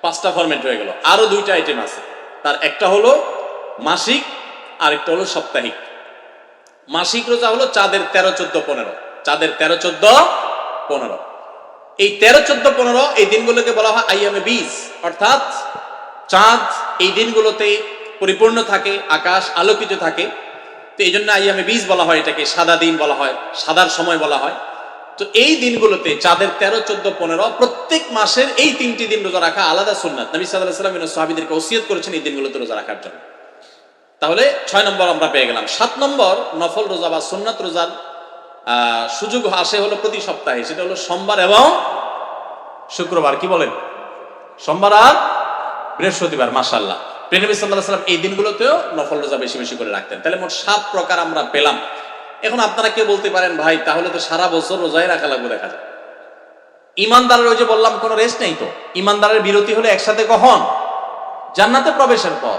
5টা ফরম্যাট হয়ে গেল। আরো 2টা আইটেম আছে, তার একটা হলো মাসিক আর একটা হলো সাপ্তাহিক। মাসিক রোজা হলো চাঁদের 13, 14, 15, চাঁদের 13, 14, 15। এই 13, 14, 15 এই দিনগুলোকে বলা হয় আইয়ামে বীজ, অর্থাৎ চাঁদ এই দিনগুলোতে পরিপূর্ণ থাকে, আকাশ আলোকিত থাকে। তো এই জন্য আইয়ামে বীজ বলা হয়, এটাকে সাদা দিন বলা হয়, সাদার সময় বলা হয়। তো এই দিনগুলোতে চাঁদের 13, 14, 15 প্রত্যেক মাসের এই 3টি দিন রোজা রাখা আলাদা সুন্নাত। নবী সাল্লাল্লাহু আলাইহি ওয়াসাল্লাম সাহাবীদেরকে ওসিয়ত করেছেন এই দিনগুলোতে রোজা রাখার জন্য। তাহলে 6 নম্বর আমরা পেয়ে গেলাম। 7 নম্বর নফল রোজা বা সুন্নাত রোজার সুযোগ আসে হলো প্রতি সপ্তাহে, সেটা হলো সোমবার এবং শুক্রবার। কি বলেন? সোমবার আর বৃহস্পতিবার। মাশাআল্লাহ, প্রিয় নবী সাল্লাল্লাহু আলাইহি ওয়াসাল্লাম এই দিনগুলোতেও নফল রোজা বেশি বেশি করে রাখতেন। তাহলে মোট 7 প্রকার আমরা পেলাম। এখন আপনারা কেউ বলতে পারেন, ভাই তাহলে তো সারা বছর রোজাই রাখা লাগবে। দেখা যায় ইমানদারের, ওই যে বললাম, কোনো রেস্ট নেই তো। ইমানদারের বিরতি হলো একসাথে কখন? জান্নাতে প্রবেশের পর,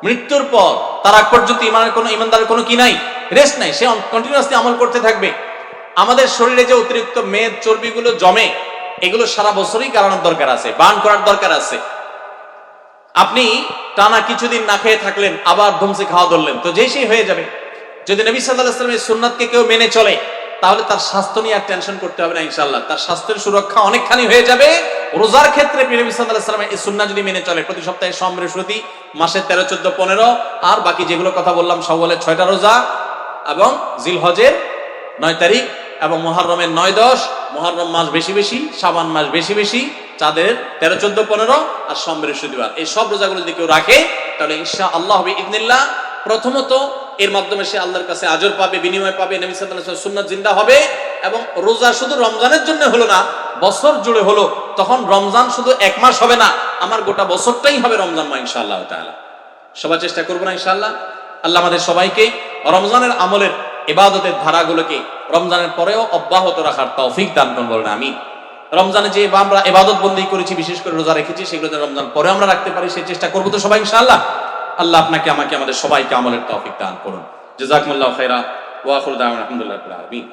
মৃত্যুর পর। তার আগ পর্যন্ত ইমানদারের কোনো কি নাই? রেস্ট নাই। সে কন্টিনিউয়াসলি আমল করতে থাকবে। আমাদের শরীরে যে অতিরিক্ত মেদ চর্বিগুলো জমে, এগুলো সারা বছরই কাটানোর দরকার আছে, বার্ন করার দরকার আছে। আপনি টানা কিছুদিন না খেয়ে থাকলেন, আবার ধুমসে খাওয়া ধরলেন, তো যেই সেই হয়ে যাবে। যদি নবী সাল্লাল্লাহু আলাইহি ওয়াসাল্লামের সুন্নাতকে কেউ মেনে চলে, তাহলে তার স্বাস্থ্য নিয়ে আর টেনশন করতে হবে না ইনশাআল্লাহ। তার স্বাস্থ্যের সুরক্ষা অনেকখানি হয়ে যাবে। রোজার ক্ষেত্রে নবী সাল্লাল্লাহু আলাইহি ওয়াসাল্লামের এই সুন্নাহ যদি মেনে চলে, প্রতি সপ্তাহে সোম বৃহস্পতি, মাসের 13, 14, 15 আর বাকি যেগুলো কথা বললাম, শাওয়ালের 6টা রোজা এবং জিলহজের 9 তারিখ এবং মুহররমের 9, 10, মুহররম মাস বেশি বেশি, শাবান মাস বেশি বেশি, চাঁদের 13, 14, 15 আর সোম বৃহস্পতিবার, এই সব রোজাগুলো যদি কেউ রাখে, তাহলে ইনশাআল্লাহ বিইذنিল্লাহ প্রথমত এর মাধ্যমে সে আল্লাহর কাছে আজর পাবে, বিনিময় পাবে, নবী সাল্লাল্লাহু আলাইহি ওয়াসাল্লাম সুন্নাত জিন্দা হবে। এবং রোজা শুধু রমজানের জন্য হলো না, বছর জুড়ে হলো। তখন রমজান শুধু 1 মাস হবে না, আমার গোটা বছরটাই হবে রমজান মাস ইনশাআল্লাহ তাআলা। সবাই চেষ্টা করবো না ইনশাআল্লাহ? আল্লাহ আমাদের সবাইকে রমজানের আমলের, ইবাদতের ধারাগুলোকে রমজানের পরেও অব্যাহত রাখার তৌফিক দান করুন, বলেন আমিন। রমজানে যে আমরা ইবাদত বন্দেগী করেছি, বিশেষ করে রোজা রেখেছি, সেগুলো যেন রমজান পরে আমরা রাখতে পারি, সেই চেষ্টা করবো তো সবাই ইনশাআল্লাহ। আল্লাহ আপনাকে, আমাকে, আমাদের সবাইকে আমলের তৌফিক দান করুন। জাযাকুমুল্লাহু খাইরা ওয়া আখিরু দাওয়ানা আলহামদুলিল্লাহি রাব্বিল আলামিন।